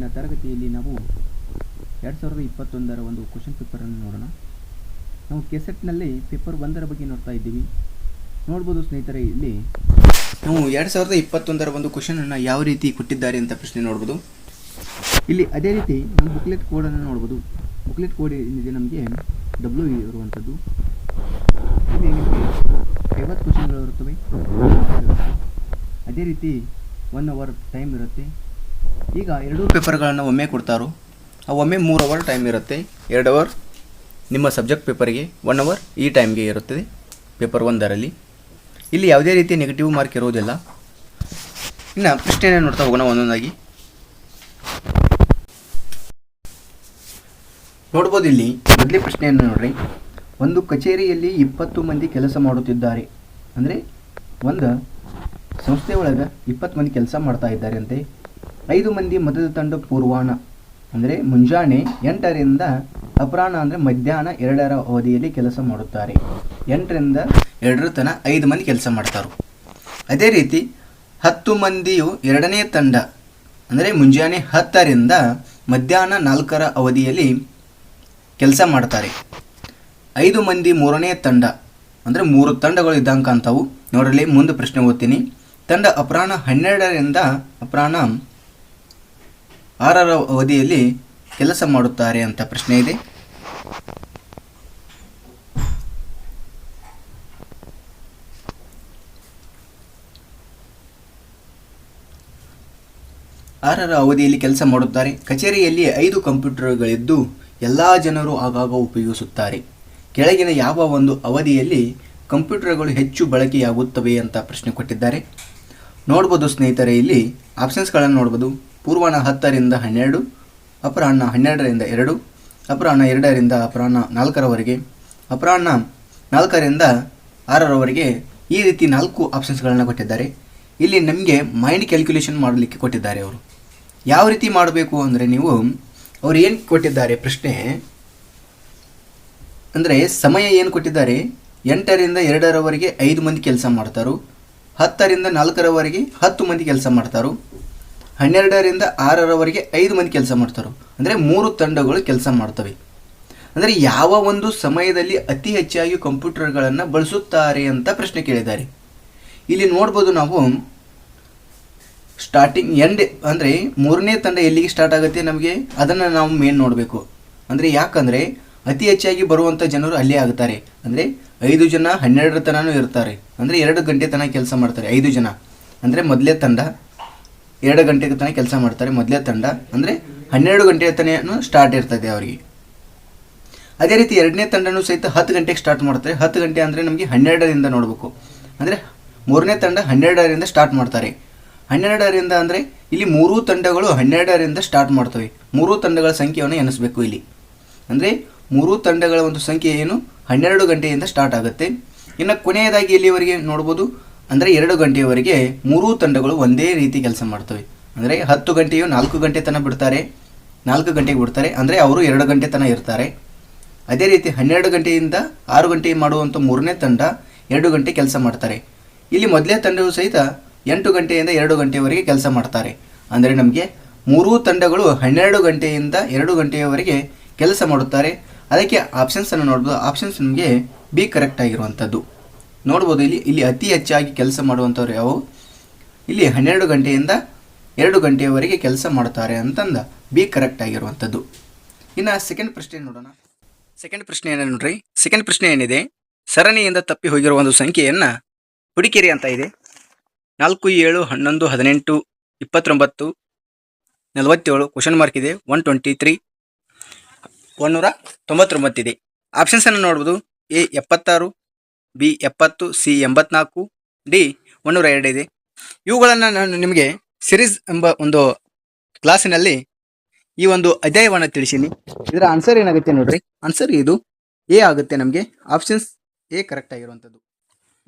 ಇವತ್ತಿನ ತರಗತಿಯಲ್ಲಿ ನಾವು 2021ರ ಒಂದು ಕ್ವಶನ್ ಪೇಪರನ್ನು ನೋಡೋಣ. ನಾವು ಕೆಸೆಟ್ನಲ್ಲಿ ಪೇಪರ್ 1ರ ಬಗ್ಗೆ ನೋಡ್ತಾ ಇದ್ದೀವಿ. ನೋಡ್ಬೋದು ಸ್ನೇಹಿತರೆ, ಇಲ್ಲಿ ನಾವು 2021ರ ಒಂದು ಕ್ವಶನನ್ನು ಯಾವ ರೀತಿ ಕೊಟ್ಟಿದ್ದಾರೆ ಅಂತ ಪ್ರಶ್ನೆ ನೋಡ್ಬೋದು. ಇಲ್ಲಿ ಅದೇ ರೀತಿ ನಮ್ಮ ಬುಕ್ಲೆಟ್ ಕೋಡನ್ನು ನೋಡ್ಬೋದು. ಬುಕ್ಲೆಟ್ ಕೋಡ್ ಏನಿದೆ ನಮಗೆ W ಇರುವಂಥದ್ದು. ಇಲ್ಲಿ ನಿಮಗೆ 50 ಕ್ವಶನ್ಗಳು ಇರುತ್ತವೆ. ಅದೇ ರೀತಿ 1 ಅವರ್ ಟೈಮ್ ಇರುತ್ತೆ. ಈಗ 2 ಪೇಪರ್ಗಳನ್ನು ಒಮ್ಮೆ ಕೊಡ್ತಾರೋ ಒಮ್ಮೆ 3 ಅವರ್ ಟೈಮ್ ಇರುತ್ತೆ. 2 ಅವರ್ ನಿಮ್ಮ ಸಬ್ಜೆಕ್ಟ್ ಪೇಪರಿಗೆ, 1 ಅವರ್ ಈ ಟೈಮ್ಗೆ ಇರುತ್ತದೆ ಪೇಪರ್ 1ರಲ್ಲಿ. ಇಲ್ಲಿ ಯಾವುದೇ ರೀತಿ ನೆಗೆಟಿವ್ ಮಾರ್ಕ್ ಇರೋದಿಲ್ಲ. ಇನ್ನು ಪ್ರಶ್ನೆಯನ್ನು ನೋಡ್ತಾ ಹೋಗೋಣ ಒಂದೊಂದಾಗಿ. ನೋಡ್ಬೋದು, ಇಲ್ಲಿ ಮೊದಲೇ ಪ್ರಶ್ನೆಯನ್ನು ನೋಡ್ರಿ. ಒಂದು ಕಚೇರಿಯಲ್ಲಿ 20 ಮಂದಿ ಕೆಲಸ ಮಾಡುತ್ತಿದ್ದಾರೆ. ಅಂದರೆ ಒಂದು ಸಂಸ್ಥೆ ಒಳಗೆ 20 ಮಂದಿ ಕೆಲಸ ಮಾಡ್ತಾ ಇದ್ದಾರೆ ಅಂತೆ. 5 ಮಂದಿ ಮೊದಲ ತಂಡ ಪೂರ್ವಾಹ್ನ ಅಂದರೆ ಮುಂಜಾನೆ 8ರಿಂದ ಅಪರಾಹ್ನ ಅಂದರೆ ಮಧ್ಯಾಹ್ನ 2ರ ಅವಧಿಯಲ್ಲಿ ಕೆಲಸ ಮಾಡುತ್ತಾರೆ. 8ರಿಂದ 2ರ ತನಕ 5 ಮಂದಿ ಕೆಲಸ ಮಾಡ್ತಾರೆ. ಅದೇ ರೀತಿ 10 ಮಂದಿಯು 2ನೇ ತಂಡ ಅಂದರೆ ಮುಂಜಾನೆ 10ರಿಂದ ಮಧ್ಯಾಹ್ನ 4ರ ಅವಧಿಯಲ್ಲಿ ಕೆಲಸ ಮಾಡ್ತಾರೆ. 5 ಮಂದಿ 3ನೇ ತಂಡ ಅಂದರೆ 3 ತಂಡಗಳು ಇದ್ದಂಗೆ ಕಾಣ್ತಾವು. ನೋಡಲಿ, ಮುಂದೆ ಪ್ರಶ್ನೆ ಓದ್ತೀನಿ. ತಂಡ ಅಪರಾಹ್ನ 12ರಿಂದ ಅಪರಾಹ್ನ 6ರ ಅವಧಿಯಲ್ಲಿ ಕೆಲಸ ಮಾಡುತ್ತಾರೆ ಅಂತ ಪ್ರಶ್ನೆ ಇದೆ. ಆರರ ಅವಧಿಯಲ್ಲಿ ಕೆಲಸ ಮಾಡುತ್ತಾರೆ. ಕಚೇರಿಯಲ್ಲಿ 5 ಕಂಪ್ಯೂಟರ್ಗಳಿದ್ದು ಎಲ್ಲ ಜನರು ಆಗಾಗ ಉಪಯೋಗಿಸುತ್ತಾರೆ. ಕೆಳಗಿನ ಯಾವ ಒಂದು ಅವಧಿಯಲ್ಲಿ ಕಂಪ್ಯೂಟರ್ಗಳು ಹೆಚ್ಚು ಬಳಕೆಯಾಗುತ್ತವೆ ಅಂತ ಪ್ರಶ್ನೆ ಕೊಟ್ಟಿದ್ದಾರೆ. ನೋಡ್ಬೋದು ಸ್ನೇಹಿತರೆ, ಇಲ್ಲಿ ಆಪ್ಷನ್ಸ್ಗಳನ್ನು ನೋಡ್ಬೋದು. ಪೂರ್ವಾಹ್ನ 10ರಿಂದ 12, ಅಪರಾಹ್ನ 12ರಿಂದ 2, ಅಪರಾಹ್ನ 2ರಿಂದ ಅಪರಾಹ್ನ 4ರವರೆಗೆ, ಅಪರಾಹ್ನ 4ರಿಂದ 6ರವರೆಗೆ. ಈ ರೀತಿ 4 ಆಪ್ಷನ್ಸ್ಗಳನ್ನು ಕೊಟ್ಟಿದ್ದಾರೆ. ಇಲ್ಲಿ ನಮಗೆ ಮೈಂಡ್ ಕ್ಯಾಲ್ಕುಲೇಷನ್ ಮಾಡಲಿಕ್ಕೆ ಕೊಟ್ಟಿದ್ದಾರೆ. ಅವರು ಯಾವ ರೀತಿ ಮಾಡಬೇಕು ಅಂದರೆ, ನೀವು ಅವ್ರು ಏನು ಕೊಟ್ಟಿದ್ದಾರೆ ಪ್ರಶ್ನೆ ಅಂದರೆ ಸಮಯ ಏನು ಕೊಟ್ಟಿದ್ದಾರೆ. 8ರಿಂದ 2ರವರೆಗೆ 5 ಮಂದಿ ಕೆಲಸ ಮಾಡ್ತಾರೋ, 10ರಿಂದ 4ರವರೆಗೆ 10 ಮಂದಿ ಕೆಲಸ ಮಾಡ್ತಾರೋ, 12ರಿಂದ 6ರವರೆಗೆ 5 ಮಂದಿ ಕೆಲಸ ಮಾಡ್ತಾರೋ. ಅಂದರೆ 3 ತಂಡಗಳು ಕೆಲಸ ಮಾಡ್ತವೆ. ಅಂದರೆ ಯಾವ ಒಂದು ಸಮಯದಲ್ಲಿ ಅತಿ ಹೆಚ್ಚಾಗಿ ಕಂಪ್ಯೂಟರ್ಗಳನ್ನು ಬಳಸುತ್ತಾರೆ ಅಂತ ಪ್ರಶ್ನೆ ಕೇಳಿದ್ದಾರೆ. ಇಲ್ಲಿ ನೋಡ್ಬೋದು ನಾವು ಸ್ಟಾರ್ಟಿಂಗ್ ಎಂಡ್ ಅಂದರೆ 3ನೇ ತಂಡ ಎಲ್ಲಿಗೆ ಸ್ಟಾರ್ಟ್ ಆಗುತ್ತೆ ನಮಗೆ ಅದನ್ನು ನಾವು ಮೇನ್ ನೋಡಬೇಕು. ಅಂದರೆ ಯಾಕಂದರೆ ಅತಿ ಹೆಚ್ಚಾಗಿ ಬರುವಂಥ ಜನರು ಅಲ್ಲೇ ಆಗುತ್ತಾರೆ. ಅಂದರೆ 5 ಜನ 12ರ ತನಕ ಇರ್ತಾರೆ. ಅಂದರೆ 2 ಗಂಟೆ ತನಕ ಕೆಲಸ ಮಾಡ್ತಾರೆ 5 ಜನ. ಅಂದರೆ ಮೊದಲೇ ತಂಡ 2 ಗಂಟೆಗೆ ತನಕ ಕೆಲಸ ಮಾಡ್ತಾರೆ. ಮೊದಲೇ ತಂಡ ಅಂದರೆ 12 ಗಂಟೆಯ ತನಕ ಸ್ಟಾರ್ಟ್ ಇರ್ತದೆ ಅವರಿಗೆ. ಅದೇ ರೀತಿ 2ನೇ ತಂಡನೂ ಸಹಿತ 10 ಗಂಟೆಗೆ ಸ್ಟಾರ್ಟ್ ಮಾಡ್ತಾರೆ. 10 ಗಂಟೆ ಅಂದರೆ ನಮಗೆ 12ರಿಂದ ನೋಡಬೇಕು. ಅಂದರೆ 3ನೇ ತಂಡ 12ರಿಂದ ಸ್ಟಾರ್ಟ್ ಮಾಡ್ತಾರೆ. 12ರಿಂದ ಅಂದರೆ ಇಲ್ಲಿ 3 ತಂಡಗಳು 12ರಿಂದ ಸ್ಟಾರ್ಟ್ ಮಾಡ್ತವೆ. 3 ತಂಡಗಳ ಸಂಖ್ಯೆಯನ್ನು ಎನಿಸಬೇಕು ಇಲ್ಲಿ. ಅಂದರೆ 3 ತಂಡಗಳ ಒಂದು ಸಂಖ್ಯೆ ಏನು 12 ಗಂಟೆಯಿಂದ ಸ್ಟಾರ್ಟ್ ಆಗುತ್ತೆ. ಇನ್ನು ಕೊನೆಯದಾಗಿ ಇಲ್ಲಿವರೆಗೆ ನೋಡ್ಬೋದು. ಅಂದರೆ 2 ಗಂಟೆಯವರೆಗೆ 3 ತಂಡಗಳು ಒಂದೇ ರೀತಿ ಕೆಲಸ ಮಾಡ್ತವೆ. ಅಂದರೆ 10 ಗಂಟೆಯು 4 ಗಂಟೆ ತನಕ ಬಿಡ್ತಾರೆ, 4 ಗಂಟೆಗೆ ಬಿಡ್ತಾರೆ. ಅಂದರೆ ಅವರು 2 ಗಂಟೆ ತನಕ ಇರ್ತಾರೆ. ಅದೇ ರೀತಿ 12 ಗಂಟೆಯಿಂದ 6 ಗಂಟೆ ಮಾಡುವಂಥ 3ನೇ ತಂಡ 2 ಗಂಟೆ ಕೆಲಸ ಮಾಡ್ತಾರೆ. ಇಲ್ಲಿ ಮೊದಲೇ ತಂಡವು ಸಹಿತ 8 ಗಂಟೆಯಿಂದ 2 ಗಂಟೆಯವರೆಗೆ ಕೆಲಸ ಮಾಡ್ತಾರೆ. ಅಂದರೆ ನಮಗೆ 3 ತಂಡಗಳು 12 ಗಂಟೆಯಿಂದ 2 ಗಂಟೆಯವರೆಗೆ ಕೆಲಸ ಮಾಡುತ್ತಾರೆ. ಅದಕ್ಕೆ ಆಪ್ಷನ್ಸನ್ನು ನೋಡ್ಬೋದು. ಆಪ್ಷನ್ಸ್ ನಮಗೆ ಬಿ ಕರೆಕ್ಟ್ ಆಗಿರುವಂಥದ್ದು ನೋಡ್ಬೋದು. ಇಲ್ಲಿ ಅತಿ ಹೆಚ್ಚಾಗಿ ಕೆಲಸ ಮಾಡುವಂಥವ್ರು ಯಾವುವು, ಇಲ್ಲಿ 12 ಗಂಟೆಯಿಂದ 2 ಗಂಟೆಯವರೆಗೆ ಕೆಲಸ ಮಾಡ್ತಾರೆ ಅಂತಂದ ಬಿ ಕರೆಕ್ಟ್ ಆಗಿರುವಂಥದ್ದು. ಇನ್ನು ಸೆಕೆಂಡ್ ಪ್ರಶ್ನೆ ನೋಡೋಣ. ಸೆಕೆಂಡ್ ಪ್ರಶ್ನೆ ಏನ ನೋಡ್ರಿ. ಸೆಕೆಂಡ್ ಪ್ರಶ್ನೆ ಏನಿದೆ, ಸರಣಿಯಿಂದ ತಪ್ಪಿ ಹೋಗಿರುವ ಒಂದು ಸಂಖ್ಯೆಯನ್ನು ಹುಡುಕಿರಿ ಅಂತ ಇದೆ. 4, 7, 11, 18, 29, 47 ಕ್ವಶನ್ ಮಾರ್ಕ್ ಇದೆ. 123, 199 ಇದೆ. ಆಪ್ಷನ್ಸನ್ನು ನೋಡ್ಬೋದು. ಎ 76, ಬಿ 70, ಸಿ 84, ಡಿ 102 ಇದೆ. ಇವುಗಳನ್ನು ನಾನು ನಿಮಗೆ ಸಿರೀಸ್ ಎಂಬ ಒಂದು ಕ್ಲಾಸಿನಲ್ಲಿ ಈ ಒಂದು ಅಧ್ಯಾಯವನ್ನು ತಿಳಿಸೀನಿ. ಇದರ ಆನ್ಸರ್ ಏನಾಗುತ್ತೆ ನೋಡ್ರಿ. ಆನ್ಸರ್ ಇದು ಎ ಆಗುತ್ತೆ. ನಮಗೆ ಆಪ್ಷನ್ಸ್ ಎ ಕರೆಕ್ಟ್ ಆಗಿರುವಂಥದ್ದು.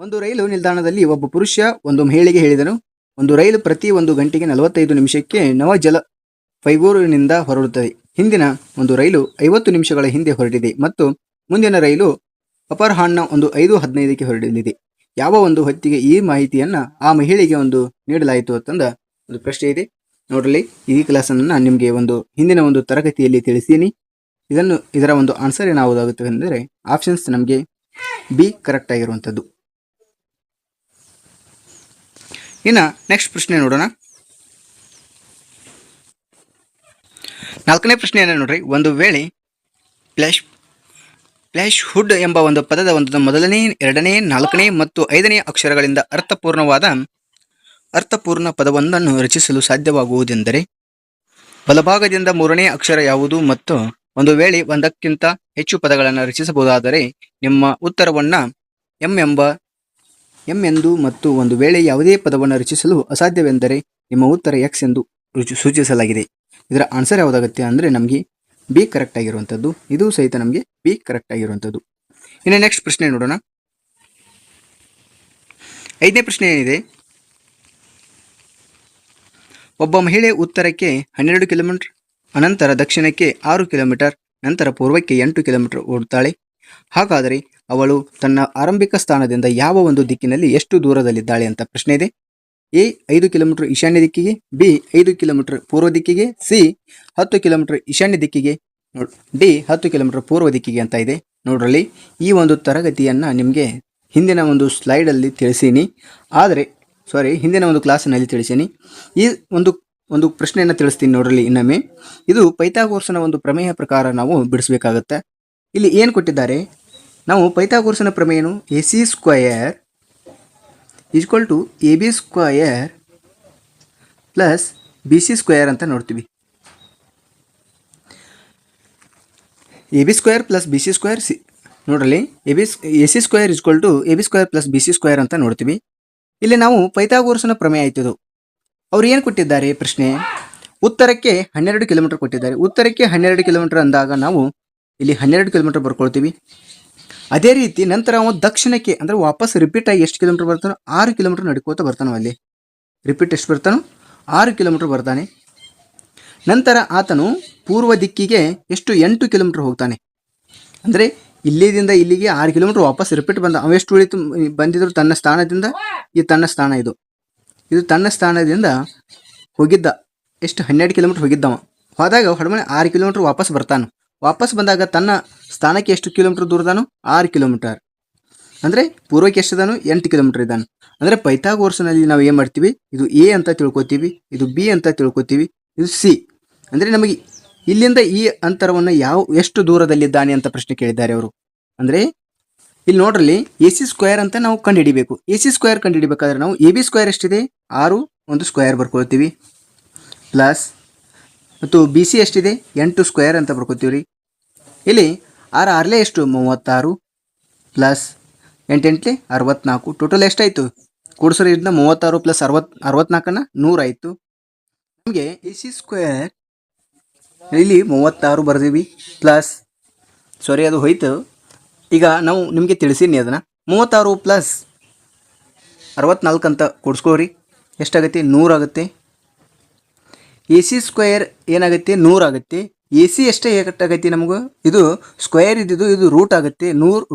ಒಂದು ರೈಲು ನಿಲ್ದಾಣದಲ್ಲಿ ಒಬ್ಬ ಪುರುಷ ಒಂದು ಮಹಿಳೆಗೆ ಹೇಳಿದನು, ಒಂದು ರೈಲು ಪ್ರತಿ 1 ಗಂಟೆಗೆ 45 ನಿಮಿಷಕ್ಕೆ ನವಜಲ ಫೈಗೂರಿನಿಂದ ಹೊರಡುತ್ತದೆ. ಹಿಂದಿನ ಒಂದು ರೈಲು 50 ನಿಮಿಷಗಳ ಹಿಂದೆ ಹೊರಟಿದೆ ಮತ್ತು ಮುಂದಿನ ರೈಲು ಅಪರಾಹ್ನ 5:15ಕ್ಕೆ ಹೊರಡಲಿದೆ. ಯಾವ ಒಂದು ಹೊತ್ತಿಗೆ ಈ ಮಾಹಿತಿಯನ್ನು ಆ ಮಹಿಳೆಗೆ ನೀಡಲಾಯಿತು ಅಂತಂದ ಒಂದು ಪ್ರಶ್ನೆ ಇದೆ. ನೋಡ್ರಿ ಈ ಕ್ಲಾಸನ್ನು ನಾನು ನಿಮಗೆ ಒಂದು ಹಿಂದಿನ ಒಂದು ತರಗತಿಯಲ್ಲಿ ತಿಳಿಸೀನಿ. ಇದರ ಒಂದು ಆನ್ಸರ್ ಏನಾಗುವುದಾಗುತ್ತೆ ಅಂದರೆ ಆಪ್ಷನ್ಸ್ ನಮಗೆ ಬಿ ಕರೆಕ್ಟ್ ಆಗಿರುವಂಥದ್ದು. ಇನ್ನು ನೆಕ್ಸ್ಟ್ ಪ್ರಶ್ನೆ ನೋಡೋಣ. 4ನೇ ಪ್ರಶ್ನೆಯನ್ನು ನೋಡ್ರಿ. ಒಂದು ವೇಳೆ ಫ್ಲ್ಯಾಶ್ ಹುಡ್ ಎಂಬ ಒಂದು ಪದದ ಒಂದು ಮೊದಲನೇ, 2ನೇ, 4ನೇ ಮತ್ತು 5ನೇ ಅಕ್ಷರಗಳಿಂದ ಅರ್ಥಪೂರ್ಣ ಪದವೊಂದನ್ನು ರಚಿಸಲು ಸಾಧ್ಯವಾಗುವುದೆಂದರೆ ಬಲಭಾಗದಿಂದ 3ನೇ ಅಕ್ಷರ ಯಾವುದು? ಮತ್ತು ಒಂದು ವೇಳೆ ಒಂದಕ್ಕಿಂತ ಹೆಚ್ಚು ಪದಗಳನ್ನು ರಚಿಸಬಹುದಾದರೆ ನಿಮ್ಮ ಉತ್ತರವನ್ನು ಎಂ ಎಂದು, ಮತ್ತು ಒಂದು ವೇಳೆ ಯಾವುದೇ ಪದವನ್ನು ರಚಿಸಲು ಅಸಾಧ್ಯವೆಂದರೆ ನಿಮ್ಮ ಉತ್ತರ ಎಕ್ಸ್ ಎಂದು ಸೂಚಿಸಲಾಗಿದೆ. ಇದರ ಆನ್ಸರ್ ಯಾವುದಾಗುತ್ತೆ ಅಂದರೆ ನಮಗೆ ಬಿ ಕರೆಕ್ಟ್ ಆಗಿರುವಂಥದ್ದು. ಇದು ಸಹಿತ ನಮಗೆ ಬಿ ಕರೆಕ್ಟ್ ಆಗಿರುವಂಥದ್ದು. ಇನ್ನು ನೆಕ್ಸ್ಟ್ ಪ್ರಶ್ನೆ ನೋಡೋಣ. 5ನೇ ಪ್ರಶ್ನೆ ಏನಿದೆ, ಒಬ್ಬ ಮಹಿಳೆ ಉತ್ತರಕ್ಕೆ 12 ಕಿಲೋಮೀಟರ್, ಅನಂತರ ದಕ್ಷಿಣಕ್ಕೆ 6 ಕಿಲೋಮೀಟರ್, ನಂತರ ಪೂರ್ವಕ್ಕೆ 8 ಕಿಲೋಮೀಟರ್ ಓಡುತ್ತಾಳೆ. ಹಾಗಾದರೆ ಅವಳು ತನ್ನ ಆರಂಭಿಕ ಸ್ಥಾನದಿಂದ ಯಾವ ಒಂದು ದಿಕ್ಕಿನಲ್ಲಿ ಎಷ್ಟು ದೂರದಲ್ಲಿದ್ದಾಳೆ ಅಂತ ಪ್ರಶ್ನೆ ಇದೆ. ಎ 5 ಕಿಲೋಮೀಟರ್ ಈಶಾನ್ಯ ದಿಕ್ಕಿಗೆ, ಬಿ 5 ಕಿಲೋಮೀಟರ್ ಪೂರ್ವ ದಿಕ್ಕಿಗೆ, ಸಿ 10 ಕಿಲೋಮೀಟರ್ ಈಶಾನ್ಯ ದಿಕ್ಕಿಗೆ, ಡಿ 10 ಕಿಲೋಮೀಟರ್ ಪೂರ್ವ ದಿಕ್ಕಿಗೆ ಅಂತ ಇದೆ. ನೋಡ್ರಲ್ಲಿ ಈ ಒಂದು ತರಗತಿಯನ್ನು ನಿಮಗೆ ಹಿಂದಿನ ಒಂದು ಸ್ಲೈಡಲ್ಲಿ ತಿಳಿಸೀನಿ, ಹಿಂದಿನ ಒಂದು ಕ್ಲಾಸಿನಲ್ಲಿ ತಿಳಿಸೀನಿ. ಈ ಒಂದು ಪ್ರಶ್ನೆಯನ್ನು ತಿಳಿಸ್ತೀನಿ ನೋಡ್ರಲ್ಲಿ ಇನ್ನೊಮ್ಮೆ. ಇದು ಪೈಥಾಗೋರಸನ ಒಂದು ಪ್ರಮೇಯ ಪ್ರಕಾರ ನಾವು ಬಿಡಿಸಬೇಕಾಗತ್ತೆ. ಇಲ್ಲಿ ಏನು ಕೊಟ್ಟಿದ್ದಾರೆ, ನಾವು ಪೈಥಾಗೋರಸನ ಪ್ರಮೇಯನು AC² = AB² + BC² ಅಂತ ನೋಡ್ತೀವಿ. AB² + BC² ನೋಡ್ರಲ್ಲಿ AC² = AB² + BC² ಅಂತ ನೋಡ್ತೀವಿ. ಇಲ್ಲಿ ನಾವು ಪೈಥಾಗೋರಸನ ಪ್ರಮೇಯ ಆಯ್ತದು. ಅವ್ರು ಏನು ಕೊಟ್ಟಿದ್ದಾರೆ ಪ್ರಶ್ನೆ, ಉತ್ತರಕ್ಕೆ 12 ಕಿಲೋಮೀಟರ್ ಕೊಟ್ಟಿದ್ದಾರೆ. ಉತ್ತರಕ್ಕೆ 12 ಕಿಲೋಮೀಟರ್ ಅಂದಾಗ ನಾವು ಇಲ್ಲಿ 12 ಕಿಲೋಮೀಟರ್ ಬರ್ಕೊಳ್ತೀವಿ. ಅದೇ ರೀತಿ ನಂತರ ಅವ ದಕ್ಷಿಣಕ್ಕೆ ಅಂದರೆ ವಾಪಸ್ ರಿಪೀಟ್ ಆಗಿ ಎಷ್ಟು ಕಿಲೋಮೀಟರ್ ಬರ್ತಾನೋ 6 ಕಿಲೋಮೀಟರ್ ನಡ್ಕೋತ ಬರ್ತಾನೋ. ಅಲ್ಲಿ ರಿಪೀಟ್ ಎಷ್ಟು ಬರ್ತಾನೋ 6 ಕಿಲೋಮೀಟರ್ ಬರ್ತಾನೆ. ನಂತರ ಆತನು ಪೂರ್ವ ದಿಕ್ಕಿಗೆ 8 ಕಿಲೋಮೀಟರ್ ಹೋಗ್ತಾನೆ. ಅಂದರೆ ಇಲ್ಲಿದಿಂದ ಇಲ್ಲಿಗೆ 6 ಕಿಲೋಮೀಟರ್ ವಾಪಸ್ ರಿಪೀಟ್ ಬಂದ. ಅವೆಷ್ಟು ಉಳಿತು ಬಂದಿದ್ರು ತನ್ನ ಸ್ಥಾನದಿಂದ, ತನ್ನ ಸ್ಥಾನ ಇದು ತನ್ನ ಸ್ಥಾನದಿಂದ ಹೋಗಿದ್ದ ಎಷ್ಟು 12 ಕಿಲೋಮೀಟರ್ ಹೋಗಿದ್ದವ. ಹೋದಾಗ ಹೊರಮನೆ 6 ಕಿಲೋಮೀಟರ್ ವಾಪಸ್ ಬರ್ತಾನೆ. ವಾಪಸ್ ಬಂದಾಗ ತನ್ನ ಸ್ಥಾನಕ್ಕೆ ಎಷ್ಟು ಕಿಲೋಮೀಟರ್ ದೂರದಾನು 6 ಕಿಲೋಮೀಟರ್. ಅಂದರೆ ಪೂರ್ವಕ್ಕೆ ಎಷ್ಟಿದಾನು 8 ಕಿಲೋಮೀಟರ್ ಇದ್ದಾನೆ. ಅಂದರೆ ಪೈಥಾಗೋರಸ್ನಲ್ಲಿ ನಾವು ಏನು ಮಾಡ್ತೀವಿ, ಇದು ಎ ಅಂತ ತಿಳ್ಕೊತೀವಿ, ಇದು ಬಿ ಅಂತ ತಿಳ್ಕೊತೀವಿ, ಇದು ಸಿ. ಅಂದರೆ ನಮಗೆ ಇಲ್ಲಿಂದ ಈ ಅಂತರವನ್ನು ಎಷ್ಟು ದೂರದಲ್ಲಿದ್ದಾನೆ ಅಂತ ಪ್ರಶ್ನೆ ಕೇಳಿದ್ದಾರೆ ಅವರು. ಅಂದರೆ ಇಲ್ಲಿ ನೋಡ್ರಲ್ಲಿ AC² ಅಂತ ನಾವು ಕಂಡುಹಿಡಿಬೇಕು. AC² ಕಂಡುಹಿಡಿಬೇಕಾದ್ರೆ ನಾವು AB² ಎಷ್ಟಿದೆ 6, ಒಂದು ಸ್ಕ್ವೇರ್ ಬರ್ಕೊಳ್ತೀವಿ, ಪ್ಲಸ್ ಮತ್ತು BC ಎಷ್ಟಿದೆ 8² ಅಂತ ಬರ್ಕೋತೀವಿ ರೀ. ಇಲ್ಲಿ 6 6 ಎಷ್ಟು 36 ಪ್ಲಸ್ 8 8 64. ಟೋಟಲ್ ಎಷ್ಟಾಯಿತು ಕೂಡಿಸೋರು ಇದನ್ನ 36 + 64 100 ಆಯಿತು. ನಮಗೆ AC² ಇಲ್ಲಿ 36 ಬರ್ದೀವಿ, ಪ್ಲಸ್ ಅದು ಹೋಯ್ತು. ಈಗ ನಾವು ನಿಮಗೆ ತಿಳಿಸೀನಿ ಅದನ್ನು. 36 + 64 ಅಂತ ಕೂಡಿಸ್ಕೋರಿ, ಎಷ್ಟಾಗುತ್ತೆ 100 ಆಗುತ್ತೆ. AC² ಏನಾಗುತ್ತೆ 100 ಆಗುತ್ತೆ. AC ಎಷ್ಟೇ ಏಟಾಗುತ್ತೆ ನಮಗೂ, ಇದು ಸ್ಕ್ವೇರ್ ಇದ್ದಿದ್ದು ಇದು ರೂಟ್ ಆಗುತ್ತೆ.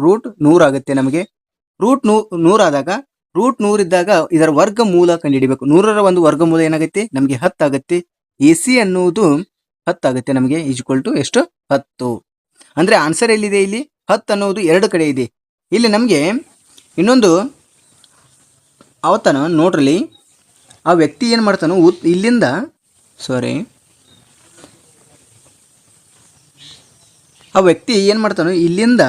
ರೂಟ್ 100 ಆಗುತ್ತೆ. ನಮಗೆ ರೂಟ್ 100 ಆದಾಗ, ರೂಟ್ 100 ಇದ್ದಾಗ ಇದರ ವರ್ಗಮೂಲ ಕಂಡುಹಿಡಿಬೇಕು. 100ರ ಒಂದು ವರ್ಗಮೂಲ ಏನಾಗುತ್ತೆ ನಮಗೆ 10 ಆಗುತ್ತೆ. AC ಅನ್ನುವುದು 10 ಆಗುತ್ತೆ. ನಮಗೆ = ಎಷ್ಟು 10. ಅಂದರೆ ಆನ್ಸರ್ ಎಲ್ಲಿದೆ, ಇಲ್ಲಿ 10 ಅನ್ನೋದು 2 ಕಡೆ ಇದೆ. ಇಲ್ಲಿ ನಮಗೆ ಇನ್ನೊಂದು ಅವತನ ನೋಡ್ರಲ್ಲಿ, ಆ ವ್ಯಕ್ತಿ ಏನು ಮಾಡ್ತಾನೋ ಇಲ್ಲಿಂದ ಇಲ್ಲಿಂದ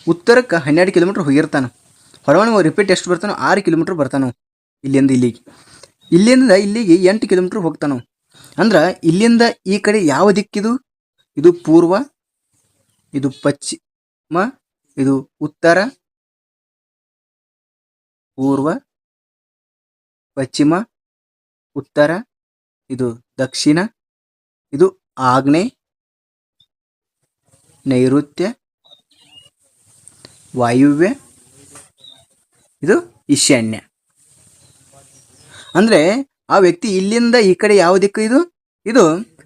ಉತ್ತರಕ್ಕೆ 12 ಕಿಲೋಮೀಟರ್ ಹೋಗಿರ್ತಾನೆ. ಹೊರವಣಿಗೆ ರಿಪೀಟ್ ಎಷ್ಟು ಬರ್ತಾನೋ 6 ಕಿಲೋಮೀಟರ್ ಬರ್ತಾನೋ. ಇಲ್ಲಿಂದ ಇಲ್ಲಿಗೆ 8 ಕಿಲೋಮೀಟರ್ ಹೋಗ್ತಾನೋ. ಅಂದ್ರೆ ಇಲ್ಲಿಂದ ಈ ಕಡೆ ಯಾವ ದಿಕ್ಕಿದು, ಇದು ಪೂರ್ವ, ಇದು ಪಶ್ಚಿಮ, ಇದು ಉತ್ತರ, ಪೂರ್ವ, ಪಶ್ಚಿಮ, ಉತ್ತರ, ಇದು ದಕ್ಷಿಣ, ಇದು ಆಗ್ನೇಯ, ನೈಋತ್ಯ, ವಾಯುವ್ಯ, ಇದು ಈಶಾನ್ಯ. ಅಂದರೆ ಆ ವ್ಯಕ್ತಿ ಇಲ್ಲಿಂದ ಈ ಕಡೆ ಯಾವ ದಿಕ್ಕು, ಇದು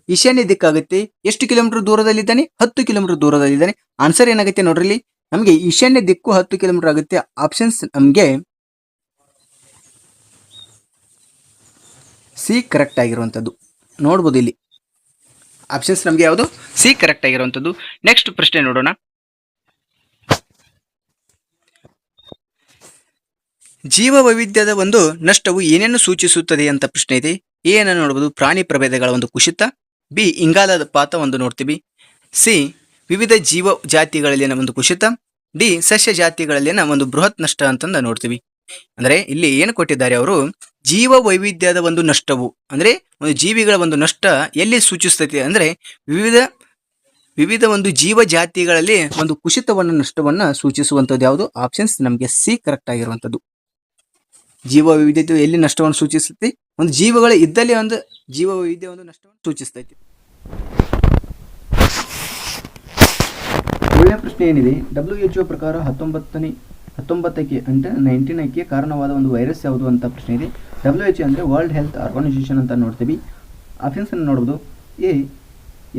ಈಶಾನ್ಯ ದಿಕ್ಕಾಗುತ್ತೆ. ಎಷ್ಟು ಕಿಲೋಮೀಟರ್ ದೂರದಲ್ಲಿದ್ದಾನೆ 10 ಕಿಲೋಮೀಟರ್ ದೂರದಲ್ಲಿದ್ದಾನೆ. ಆನ್ಸರ್ ಏನಾಗುತ್ತೆ ನೋಡ್ರಿ, ನಮಗೆ ಈಶಾನ್ಯ ದಿಕ್ಕು 10 ಕಿಲೋಮೀಟರ್ ಆಗುತ್ತೆ. ಆಪ್ಷನ್ಸ್ ನಮಗೆ ಸಿ ಕರೆಕ್ಟ್ ಆಗಿರುವಂಥದ್ದು. ನೋಡ್ಬೋದು ಇಲ್ಲಿ ಆಪ್ಷನ್ಸ್ ನಮಗೆ ಯಾವುದು ಸಿ ಕರೆಕ್ಟ್ ಆಗಿರುವಂಥದ್ದು. ನೆಕ್ಸ್ಟ್ ಪ್ರಶ್ನೆ ನೋಡೋಣ. ಜೀವ ವೈವಿಧ್ಯದ ಒಂದು ನಷ್ಟವು ಏನೇನು ಸೂಚಿಸುತ್ತದೆ ಅಂತ ಪ್ರಶ್ನೆ ಇದೆ. ಎ ಅನ್ನು ನೋಡಬಹುದು, ಪ್ರಾಣಿ ಪ್ರಭೇದಗಳ ಒಂದು ಕುಸಿತ. ಬಿ, ಇಂಗಾಲದ ಪಾತ ಒಂದು ನೋಡ್ತೀವಿ. ಸಿ, ವಿವಿಧ ಜೀವ ಜಾತಿಗಳಲ್ಲಿನ ಒಂದು ಕುಸಿತ. ಡಿ, ಸಸ್ಯ ಜಾತಿಗಳಲ್ಲಿನ ಒಂದು ಬೃಹತ್ ನಷ್ಟ ಅಂತಂದ ನೋಡ್ತೀವಿ. ಅಂದರೆ ಇಲ್ಲಿ ಏನು ಕೊಟ್ಟಿದ್ದಾರೆ ಅವರು, ಜೀವ ವೈವಿಧ್ಯದ ಒಂದು ನಷ್ಟವು ಅಂದರೆ ಒಂದು ಜೀವಿಗಳ ಒಂದು ನಷ್ಟ ಎಲ್ಲಿ ಸೂಚಿಸ್ತೈತಿ ಅಂದರೆ ವಿವಿಧ ಒಂದು ಜೀವ ಜಾತಿಗಳಲ್ಲಿ ಒಂದು ಕುಸಿತವನ್ನು ನಷ್ಟವನ್ನು ಸೂಚಿಸುವಂಥದ್ದು ಯಾವುದು? ಆಪ್ಷನ್ಸ್ ನಮಗೆ ಸಿ ಕರೆಕ್ಟ್ ಆಗಿರುವಂಥದ್ದು. ಜೀವ ವೈವಿಧ್ಯತೆ ಎಲ್ಲಿ ನಷ್ಟವನ್ನು ಸೂಚಿಸ್ತೈತಿ? ಒಂದು ಜೀವಗಳು ಇದ್ದಲ್ಲಿ ಒಂದು ಜೀವ ವೈವಿಧ್ಯ ಒಂದು ನಷ್ಟವನ್ನು ಸೂಚಿಸ್ತೈತಿ. ಒಳ್ಳೆಯ ಪ್ರಶ್ನೆ ಏನಿದೆ, WHO ಪ್ರಕಾರ 19ಕ್ಕೆ ಅಂದರೆ 19ಕ್ಕೆ ಕಾರಣವಾದ ಒಂದು ವೈರಸ್ ಯಾವುದು ಅಂತ ಪ್ರಶ್ನೆ ಇದೆ. WHO ಅಂದರೆ ವರ್ಲ್ಡ್ ಹೆಲ್ತ್ ಆರ್ಗನೈಸೇಷನ್ ಅಂತ ನೋಡ್ತೀವಿ. ಆಪ್ಷನ್ಸ್ ಅನ್ನು ನೋಡ್ಬೋದು. ಎ,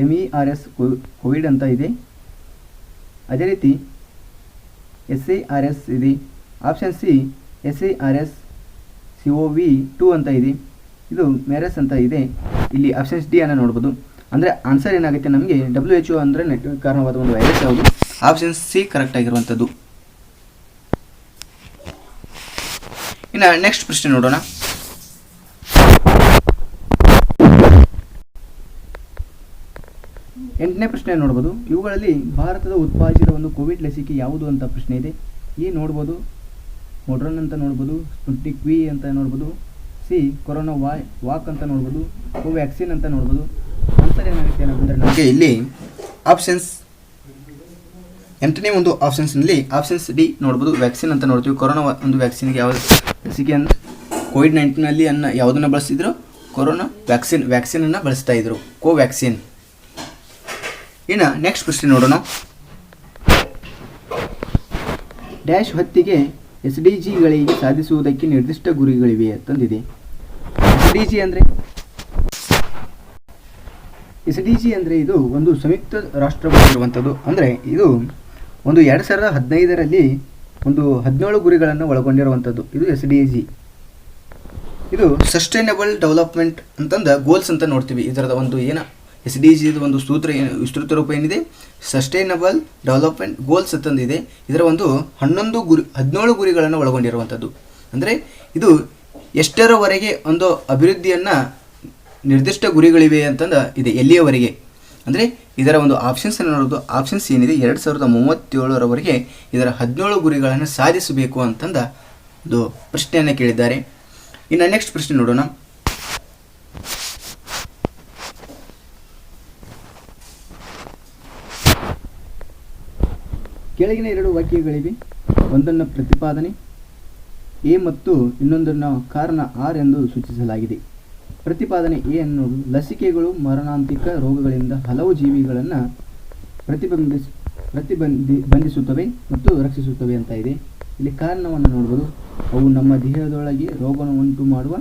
MERS ಕೋವಿಡ್ ಅಂತ ಇದೆ. ಅದೇ ರೀತಿ SARS ಇದೆ. ಆಪ್ಷನ್ ಸಿ, SARS-CoV-2 ಅಂತ ಇದೆ. ಇದು ಮೆರಸ್ ಅಂತ ಇದೆ. ಇಲ್ಲಿ ಆಪ್ಷನ್ಸ್ ಡಿ ಅನ್ನು ನೋಡ್ಬೋದು. ಅಂದರೆ ಆನ್ಸರ್ ಏನಾಗುತ್ತೆ ನಮಗೆ, WHO ಅಂದರೆ ಕಾರಣವಾದ ಒಂದು ವೈರಸ್ ಯಾವುದು? ಆಪ್ಷನ್ ಸಿ ಕರೆಕ್ಟ್ ಆಗಿರುವಂಥದ್ದು. ಇನ್ನು ನೆಕ್ಸ್ಟ್ ಪ್ರಶ್ನೆ ನೋಡೋಣ. ಎಂಟನೇ ಪ್ರಶ್ನೆ ನೋಡ್ಬೋದು. ಇವುಗಳಲ್ಲಿ ಭಾರತದ ಉತ್ಪಾದಿಸಿದ ಒಂದು ಕೋವಿಡ್ ಲಸಿಕೆ ಯಾವುದು ಅಂತ ಪ್ರಶ್ನೆ ಇದೆ. ಎ ನೋಡ್ಬೋದು, ಮೊಡ್ರನ್ ಅಂತ ನೋಡ್ಬೋದು. ಸ್ಪುಟ್ನಿಕ್ ವಿ ಅಂತ ನೋಡ್ಬೋದು. ಸಿ, ಕೊರೋನಾ ವಾಕ್ ಅಂತ ನೋಡ್ಬೋದು. ಕೋವ್ಯಾಕ್ಸಿನ್ ಅಂತ ನೋಡ್ಬೋದು. ಆನ್ಸರ್ ಏನಾಗುತ್ತೆ ಅಂದರೆ ನಮಗೆ ಇಲ್ಲಿ ಆಪ್ಷನ್ಸ್ ಎಂಟನೇ ಒಂದು ಆಪ್ಷನ್ಸ್ನಲ್ಲಿ ಆಪ್ಷನ್ಸ್ ಡಿ ನೋಡ್ಬೋದು, ವ್ಯಾಕ್ಸಿನ್ ಅಂತ ನೋಡ್ತೀವಿ. ಕೊರೋನಾ ಒಂದು ವ್ಯಾಕ್ಸಿನ್ಗೆ ಯಾವ ಲಸಿಕೆ ಅಂದರೆ ಕೋವಿಡ್-19ನಲ್ಲಿ ಯಾವುದನ್ನು ಬಳಸ್ತಿದ್ರು? ಕೊರೋನಾ ವ್ಯಾಕ್ಸಿನನ್ನು ಬಳಸ್ತಾ ಇದ್ರು, ಕೋವ್ಯಾಕ್ಸಿನ್. ಇನ್ನು ನೆಕ್ಸ್ಟ್ ಪ್ರಶ್ನೆ ನೋಡೋಣ. ಡ್ಯಾಶ್ ಹೊತ್ತಿಗೆ SDGಗಳಿಗೆ ಸಾಧಿಸುವುದಕ್ಕೆ ನಿರ್ದಿಷ್ಟ ಗುರಿಗಳಿವೆ ಅಂತಂದಿದೆ. SDG ಅಂದರೆ ಇದು ಒಂದು ಸಂಯುಕ್ತ ರಾಷ್ಟ್ರವಾಗಿರುವಂಥದ್ದು. ಅಂದರೆ ಇದು ಒಂದು 2015ರಲ್ಲಿ ಒಂದು 17 ಗುರಿಗಳನ್ನು ಒಳಗೊಂಡಿರುವಂಥದ್ದು. ಇದು SDG. ಇದು ಸಸ್ಟೈನಬಲ್ ಡೆವಲಪ್ಮೆಂಟ್ ಅಂತಂದ ಗೋಲ್ಸ್ ಅಂತ ನೋಡ್ತೀವಿ. ಇದರದ ಒಂದು SDG ಒಂದು ಸೂತ್ರ ವಿಸ್ತೃತ ರೂಪ ಏನಿದೆ, ಸಸ್ಟೈನಬಲ್ ಡೆವಲಪ್ಮೆಂಟ್ ಗೋಲ್ಸ್ ಅಂತಂದಿದೆ. ಇದರ ಒಂದು 17 ಗುರಿಗಳನ್ನು ಒಳಗೊಂಡಿರುವಂಥದ್ದು. ಅಂದರೆ ಇದು ಎಷ್ಟರವರೆಗೆ ಒಂದು ಅಭಿವೃದ್ಧಿಯನ್ನು ನಿರ್ದಿಷ್ಟ ಗುರಿಗಳಿವೆ ಅಂತಂದ ಇದೆ, ಎಲ್ಲಿಯವರೆಗೆ ಅಂದರೆ ಇದರ ಒಂದು ಆಪ್ಷನ್ಸ್ ಅನ್ನು ನೋಡೋದು. ಆಪ್ಷನ್ಸ್ ಏನಿದೆ, 2037ರವರೆಗೆ ಇದರ 17 ಗುರಿಗಳನ್ನು ಸಾಧಿಸಬೇಕು ಅಂತಂದ ಒಂದು ಪ್ರಶ್ನೆಯನ್ನು ಕೇಳಿದ್ದಾರೆ. ಇನ್ನು ನೆಕ್ಸ್ಟ್ ಪ್ರಶ್ನೆ ನೋಡೋಣ. ಕೆಳಗಿನ 2 ವಾಕ್ಯಗಳಿವೆ. ಒಂದನ್ನು ಪ್ರತಿಪಾದನೆ ಎ ಮತ್ತು ಇನ್ನೊಂದನ್ನು ಕಾರಣ ಆರ್ ಎಂದು ಸೂಚಿಸಲಾಗಿದೆ. ಪ್ರತಿಪಾದನೆ ಎ ಅನ್ನೋದು ಲಸಿಕೆಗಳು ಮಾರಣಾಂತಿಕ ರೋಗಗಳಿಂದ ಹಲವು ಜೀವಿಗಳನ್ನು ಬಂಧಿಸುತ್ತವೆ ಮತ್ತು ರಕ್ಷಿಸುತ್ತವೆ ಅಂತ ಇದೆ. ಇಲ್ಲಿ ಕಾರಣವನ್ನು ನೋಡ್ಬೋದು. ಅವು ನಮ್ಮ ದೇಹದೊಳಗೆ ರೋಗವನ್ನು ಉಂಟು ಮಾಡುವ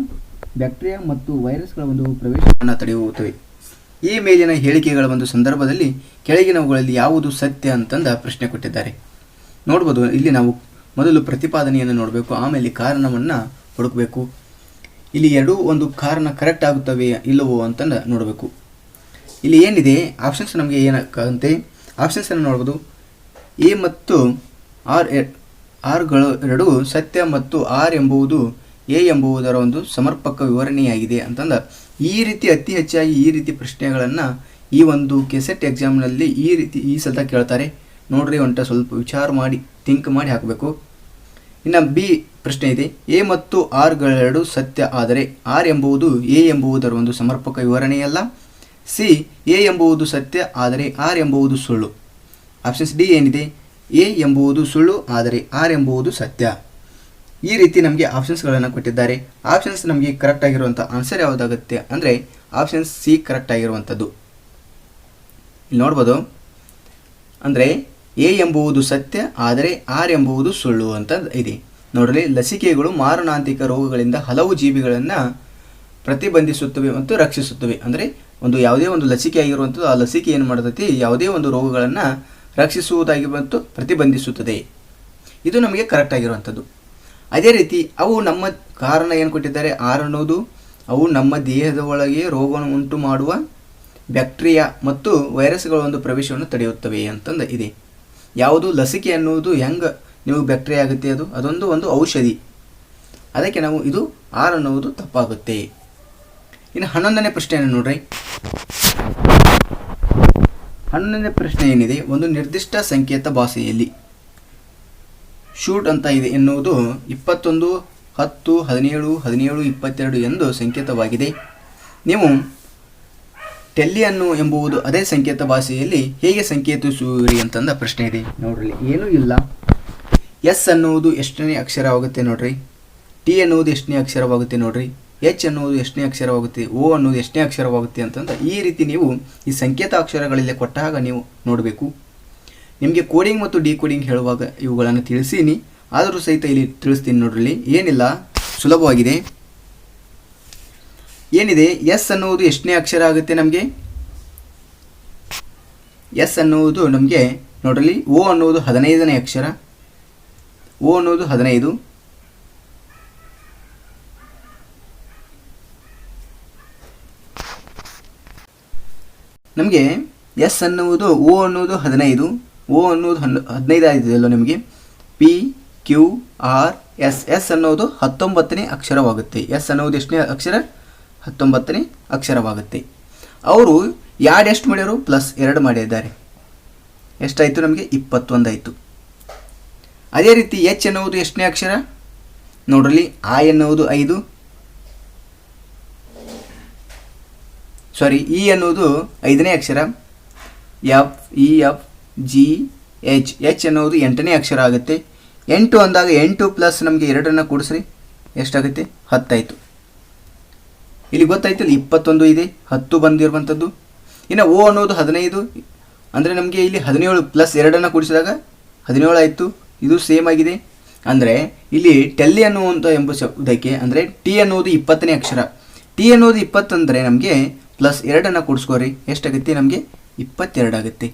ಬ್ಯಾಕ್ಟೀರಿಯಾ ಮತ್ತು ವೈರಸ್ಗಳ ಒಂದು ಪ್ರವೇಶವನ್ನು ತಡೆಯುತ್ತವೆ. ಈ ಮೇಲಿನ ಹೇಳಿಕೆಗಳ ಒಂದು ಸಂದರ್ಭದಲ್ಲಿ ಕೆಳಗಿನವುಗಳಲ್ಲಿ ಯಾವುದು ಸತ್ಯ ಅಂತಂದ ಪ್ರಶ್ನೆ ಕೊಟ್ಟಿದ್ದಾರೆ. ನೋಡ್ಬೋದು. ಇಲ್ಲಿ ನಾವು ಮೊದಲು ಪ್ರತಿಪಾದನೆಯನ್ನು ನೋಡಬೇಕು, ಆಮೇಲೆ ಕಾರಣವನ್ನು ಹುಡುಕಬೇಕು. ಇಲ್ಲಿ ಎರಡೂ ಒಂದು ಕಾರಣ ಕರೆಕ್ಟ್ ಆಗುತ್ತವೆ ಇಲ್ಲವೋ ಅಂತಂದು ನೋಡಬೇಕು. ಇಲ್ಲಿ ಏನಿದೆ ಆಪ್ಷನ್ಸ್ ನಮಗೆ ಏನಕ್ಕಂತೆ ಆಪ್ಷನ್ಸನ್ನು ನೋಡ್ಬೋದು. ಎ ಮತ್ತು ಆರ್ಗಳು ಎರಡೂ ಸತ್ಯ ಮತ್ತು ಆರ್ ಎಂಬುದು ಎ ಎಂಬುದರ ಒಂದು ಸಮರ್ಪಕ ವಿವರಣೆಯಾಗಿದೆ ಅಂತಂದ ಈ ರೀತಿ ಅತಿ ಹೆಚ್ಚಾಗಿ ಈ ರೀತಿ ಪ್ರಶ್ನೆಗಳನ್ನು ಈ ಒಂದು ಕೆಸೆಟ್ ಎಕ್ಸಾಮ್ನಲ್ಲಿ ಈ ಸತ ಕೇಳ್ತಾರೆ. ನೋಡ್ರಿ, ಸ್ವಲ್ಪ ವಿಚಾರ ಮಾಡಿ ಥಿಂಕ್ ಮಾಡಿ ಹಾಕಬೇಕು. ಇನ್ನು ಬಿ ಪ್ರಶ್ನೆ ಇದೆ, ಎ ಮತ್ತು ಆರ್ಗಳೆರಡು ಸತ್ಯ ಆದರೆ ಆರ್ ಎಂಬುದು ಎ ಎಂಬುದರ ಒಂದು ಸಮರ್ಪಕ ವಿವರಣೆಯಲ್ಲ. ಸಿ, ಎ ಎಂಬುದು ಸತ್ಯ ಆದರೆ ಆರ್ ಎಂಬುದು ಸುಳ್ಳು. ಆಪ್ಷನ್ಸ್ ಡಿ ಏನಿದೆ, ಎ ಎಂಬುದು ಸುಳ್ಳು ಆದರೆ ಆರ್ ಎಂಬುದು ಸತ್ಯ. ಈ ರೀತಿ ನಮಗೆ ಆಪ್ಷನ್ಸ್ಗಳನ್ನು ಕೊಟ್ಟಿದ್ದಾರೆ. ಆಪ್ಷನ್ಸ್ ನಮಗೆ ಕರೆಕ್ಟ್ ಆಗಿರುವಂಥ ಆನ್ಸರ್ ಯಾವುದಾಗುತ್ತೆ ಅಂದರೆ ಆಪ್ಷನ್ಸ್ ಸಿ ಕರೆಕ್ಟ್ ಆಗಿರುವಂಥದ್ದು. ಇಲ್ಲಿ ನೋಡ್ಬೋದು. ಅಂದರೆ ಎ ಎಂಬುದು ಸತ್ಯ ಆದರೆ ಆರ್ ಎಂಬುದು ಸುಳ್ಳು ಅಂತ ಇದೆ. ನೋಡ್ರಿ, ಲಸಿಕೆಗಳು ಮಾರಣಾಂತಿಕ ರೋಗಗಳಿಂದ ಹಲವು ಜೀವಿಗಳನ್ನು ಪ್ರತಿಬಂಧಿಸುತ್ತವೆ ಮತ್ತು ರಕ್ಷಿಸುತ್ತವೆ. ಅಂದರೆ ಯಾವುದೇ ಒಂದು ಲಸಿಕೆ ಆಗಿರುವಂಥದ್ದು, ಆ ಲಸಿಕೆ ಏನು ಮಾಡ್ತೈತಿ, ಯಾವುದೇ ಒಂದು ರೋಗಗಳನ್ನು ರಕ್ಷಿಸುವುದಾಗಿ ಮತ್ತು ಪ್ರತಿಬಂಧಿಸುತ್ತದೆ. ಇದು ನಮಗೆ ಕರೆಕ್ಟ್ ಆಗಿರುವಂಥದ್ದು. ಅದೇ ರೀತಿ ಅವು ನಮ್ಮ ಕಾರಣ ಏನು ಕೊಟ್ಟಿದ್ದಾರೆ, ಆರ್ ಅನ್ನೋದು ಅವು ನಮ್ಮ ದೇಹದ ಒಳಗೆ ರೋಗವನ್ನು ಉಂಟು ಮಾಡುವ ಬ್ಯಾಕ್ಟೀರಿಯಾ ಮತ್ತು ವೈರಸ್ಗಳ ಒಂದು ಪ್ರವೇಶವನ್ನು ತಡೆಯುತ್ತವೆ ಅಂತಂದು ಇದೆ. ಯಾವುದು ಲಸಿಕೆ ಅನ್ನುವುದು ಹೆಂಗೆ ನೀವು ಬ್ಯಾಕ್ಟೀರಿಯಾ ಆಗುತ್ತೆ, ಅದೊಂದು ಒಂದು ಔಷಧಿ. ಅದಕ್ಕೆ ನಾವು ಇದು 6 ಅನ್ನುವುದು ತಪ್ಪಾಗುತ್ತೆ. ಇನ್ನು 11ನೇ ಪ್ರಶ್ನೆಯನ್ನು ನೋಡ್ರಿ. 11ನೇ ಪ್ರಶ್ನೆ ಏನಿದೆ, ಒಂದು ನಿರ್ದಿಷ್ಟ ಸಂಕೇತ ಭಾಷೆಯಲ್ಲಿ ಶೂಟ್ ಅಂತ ಇದೆ ಎನ್ನುವುದು 21, 10, 17, 17, 22 ಎಂದು ಸಂಕೇತವಾಗಿದೆ. ನೀವು ಟೆಲ್ಲಿಯನ್ನು ಎಂಬುವುದು ಅದೇ ಸಂಕೇತ ಭಾಷೆಯಲ್ಲಿ ಹೇಗೆ ಸಂಕೇತಿಸುವಿರಿ ಅಂತಂದ ಪ್ರಶ್ನೆ ಇದೆ. ನೋಡ್ರಿ, ಏನೂ ಇಲ್ಲ. ಎಸ್ ಅನ್ನುವುದು ಎಷ್ಟನೇ ಅಕ್ಷರವಾಗುತ್ತೆ ನೋಡ್ರಿ, ಟಿ ಅನ್ನುವುದು ಎಷ್ಟನೇ ಅಕ್ಷರವಾಗುತ್ತೆ ನೋಡ್ರಿ, ಎಚ್ ಅನ್ನುವುದು ಎಷ್ಟನೇ ಅಕ್ಷರವಾಗುತ್ತೆ, ಓ ಅನ್ನೋದು ಎಷ್ಟನೇ ಅಕ್ಷರವಾಗುತ್ತೆ ಅಂತಂದ ಈ ರೀತಿ ನೀವು ಈ ಸಂಕೇತ ಅಕ್ಷರಗಳಲ್ಲಿ ಕೊಟ್ಟಾಗ ನೀವು ನೋಡಬೇಕು. ನಿಮಗೆ ಕೋಡಿಂಗ್ ಮತ್ತು ಡಿಕೋಡಿಂಗ್ ಹೇಳುವಾಗ ಇವುಗಳನ್ನು ತಿಳಿಸೀನಿ, ಆದರೂ ಸಹಿತ ಇಲ್ಲಿ ತಿಳಿಸ್ತೀನಿ ನೋಡ್ರಿ. ಏನಿಲ್ಲ, ಸುಲಭವಾಗಿದೆ. ಏನಿದೆ, ಎಸ್ ಅನ್ನುವುದು ಎಷ್ಟನೇ ಅಕ್ಷರ ಆಗುತ್ತೆ ನಮಗೆ, ಎಸ್ ಅನ್ನುವುದು ನಮಗೆ ನೋಡ್ರಿ. ಓ ಅನ್ನುವುದು 15ನೇ ಅಕ್ಷರ, ಓ ಅನ್ನೋದು 15. ನಮಗೆ ಎಸ್ ಅನ್ನುವುದು ಓ ಅನ್ನೋದು 15, ಓ ಅನ್ನೋದು 15 ಆಗಿದೆಯಲ್ಲ ನಿಮಗೆ. P Q R S, S ಅನ್ನೋದು 19ನೇ ಅಕ್ಷರವಾಗುತ್ತೆ. ಎಸ್ ಅನ್ನೋದು ಎಷ್ಟನೇ ಅಕ್ಷರ, 19ನೇ ಅಕ್ಷರವಾಗುತ್ತೆ. ಅವರು ಎಷ್ಟು ಮಾಡ್ಯಾರು, +2 ಮಾಡಿದ್ದಾರೆ. ಎಷ್ಟಾಯಿತು ನಮಗೆ, 21 ಆಯಿತು. ಅದೇ ರೀತಿ ಎಚ್ ಎನ್ನುವುದು ಎಷ್ಟನೇ ಅಕ್ಷರ ನೋಡ್ರಿ, ಆ ಎನ್ನುವುದು 5, ಸಾರಿ ಇ ಅನ್ನೋದು 5ನೇ ಅಕ್ಷರ, F E F G H, H ಅನ್ನೋದು 8ನೇ ಅಕ್ಷರ ಆಗುತ್ತೆ. 8 ಅಂದಾಗ 8 ಪ್ಲಸ್ ನಮಗೆ 2 ಕೂಡಿಸ್ರಿ, ಎಷ್ಟಾಗುತ್ತೆ, 10 ಆಯಿತು. ಇಲ್ಲಿ ಗೊತ್ತಾಯ್ತಲ್ಲ, 21 ಇದೆ, 10 ಬಂದಿರುವಂಥದ್ದು. ಇನ್ನು ಓ ಅನ್ನೋದು 15 ಅಂದರೆ ನಮಗೆ ಇಲ್ಲಿ 17 ಪ್ಲಸ್ 2 ಕೂಡಿಸಿದಾಗ 17 ಆಯಿತು. ಇದು ಸೇಮ್ ಆಗಿದೆ. ಅಂದರೆ ಇಲ್ಲಿ ಟೆಲ್ಲಿ ಅನ್ನುವಂಥ ಎಂಬ ಶಬ್ದಕ್ಕೆ ಅಂದರೆ ಟಿ ಅನ್ನೋದು 20ನೇ ಅಕ್ಷರ. ಟಿ ಅನ್ನೋದು 20 ಅಂದರೆ ನಮಗೆ +2 ಕೂಡಿಸ್ಕೋರಿ, ಎಷ್ಟಾಗುತ್ತೆ ನಮಗೆ, 22 ಆಗುತ್ತೆ.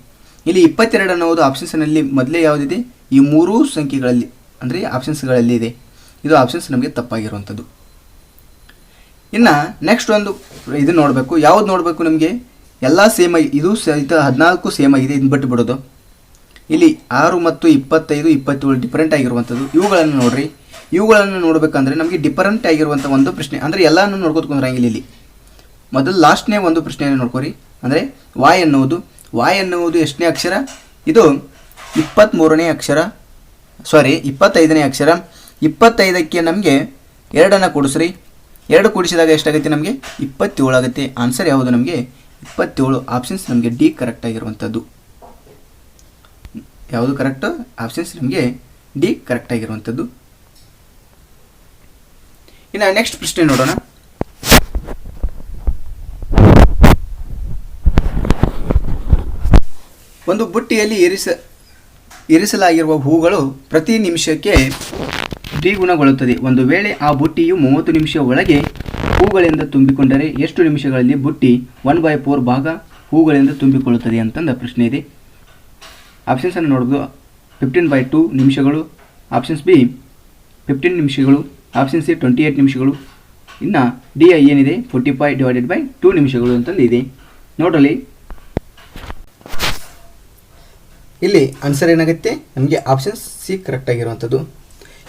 ಇಲ್ಲಿ 22 ಅನ್ನೋದು ಆಪ್ಷನ್ಸ್ನಲ್ಲಿ ಮೊದಲೇ ಯಾವುದಿದೆ, ಈ 3 ಸಂಖ್ಯೆಗಳಲ್ಲಿ ಅಂದರೆ ಆಪ್ಷನ್ಸ್ಗಳಲ್ಲಿ ಇದೆ. ಇದು ಆಪ್ಷನ್ಸ್ ನಮಗೆ ತಪ್ಪಾಗಿರುವಂಥದ್ದು. ಇನ್ನು ನೆಕ್ಸ್ಟ್ ಒಂದು ಇದು ನೋಡಬೇಕು. ಯಾವ್ದು ನೋಡಬೇಕು ನಮಗೆ, ಎಲ್ಲ ಸೇಮ್ ಆಗಿ, ಇದು ಸಹಿತ 14 ಸೇಮ್ ಆಗಿದೆ, ಇದು ಬಿಟ್ಟು ಬಿಡೋದು. ಇಲ್ಲಿ 6 ಮತ್ತು 25, 27 ಡಿಫರೆಂಟ್ ಆಗಿರುವಂಥದ್ದು. ಇವುಗಳನ್ನು ನೋಡ್ರಿ. ಇವುಗಳನ್ನು ನೋಡಬೇಕಂದ್ರೆ ನಮಗೆ ಡಿಫರೆಂಟ್ ಆಗಿರುವಂಥ ಒಂದು ಪ್ರಶ್ನೆ, ಅಂದರೆ ಎಲ್ಲನೂ ನೋಡ್ಕೋತ್ಕೊಂಡ್ರಂಗಿಲ್ಲ. ಇಲ್ಲಿ ಮೊದಲು ಲಾಸ್ಟ್ನೇ ಒಂದು ಪ್ರಶ್ನೆಯನ್ನು ನೋಡ್ಕೊರಿ. ಅಂದರೆ ವಾಯ್ ಅನ್ನುವುದು ಎಷ್ಟನೇ ಅಕ್ಷರ, ಇದು 23ನೇ ಅಕ್ಷರ, ಸಾರಿ 25ನೇ ಅಕ್ಷರ. 25ಕ್ಕೆ ನಮಗೆ 2 ಕೂಡಿಸ್ರಿ, 2 ಕೂಡಿಸಿದಾಗ ಎಷ್ಟಾಗುತ್ತೆ ನಮಗೆ, 27 ಆಗುತ್ತೆ. ಆನ್ಸರ್ ಯಾವುದು ನಮಗೆ, 27. ಆಪ್ಷನ್ಸ್ ನಮಗೆ ಡಿ ಕರೆಕ್ಟ್ ಆಗಿರುವಂಥದ್ದು. ಯಾವುದು ಕರೆಕ್ಟು, ಆಪ್ಷನ್ಸ್ ನಮಗೆ ಡಿ ಕರೆಕ್ಟ್ ಆಗಿರುವಂಥದ್ದು. ಇನ್ನು ನೆಕ್ಸ್ಟ್ ಪ್ರಶ್ನೆ ನೋಡೋಣ. ಒಂದು ಬುಟ್ಟಿಯಲ್ಲಿ ಇರಿಸಲಾಗಿರುವ ಹೂಗಳು ಪ್ರತಿ ನಿಮಿಷಕ್ಕೆ ದ್ವಿಗುಣಗೊಳ್ಳುತ್ತದೆ. ಒಂದು ವೇಳೆ ಆ ಬುಟ್ಟಿಯು 30 ನಿಮಿಷ ಒಳಗೆ ಹೂಗಳಿಂದ ತುಂಬಿಕೊಂಡರೆ ಎಷ್ಟು ನಿಮಿಷಗಳಲ್ಲಿ ಬುಟ್ಟಿ 1/4 ಭಾಗ ಹೂಗಳಿಂದ ತುಂಬಿಕೊಳ್ಳುತ್ತದೆ ಅಂತಂದ ಪ್ರಶ್ನೆ ಇದೆ. ಆಪ್ಷನ್ಸನ್ನು ನೋಡೋದು, 15/2 ನಿಮಿಷಗಳು, ಆಪ್ಷನ್ಸ್ ಬಿ 15 ನಿಮಿಷಗಳು, ಆಪ್ಷನ್ ಸಿ 28 ನಿಮಿಷಗಳು, ಇನ್ನು ಡಿ ಏನಿದೆ 45/2 ನಿಮಿಷಗಳು ಅಂತಂದು ಇದೆ. ನೋಡ್ರಲ್ಲಿ ಇಲ್ಲಿ ಆನ್ಸರ್ ಏನಾಗುತ್ತೆ ನಮಗೆ, ಆಪ್ಷನ್ ಸಿ ಕರೆಕ್ಟ್ ಆಗಿರುವಂಥದ್ದು.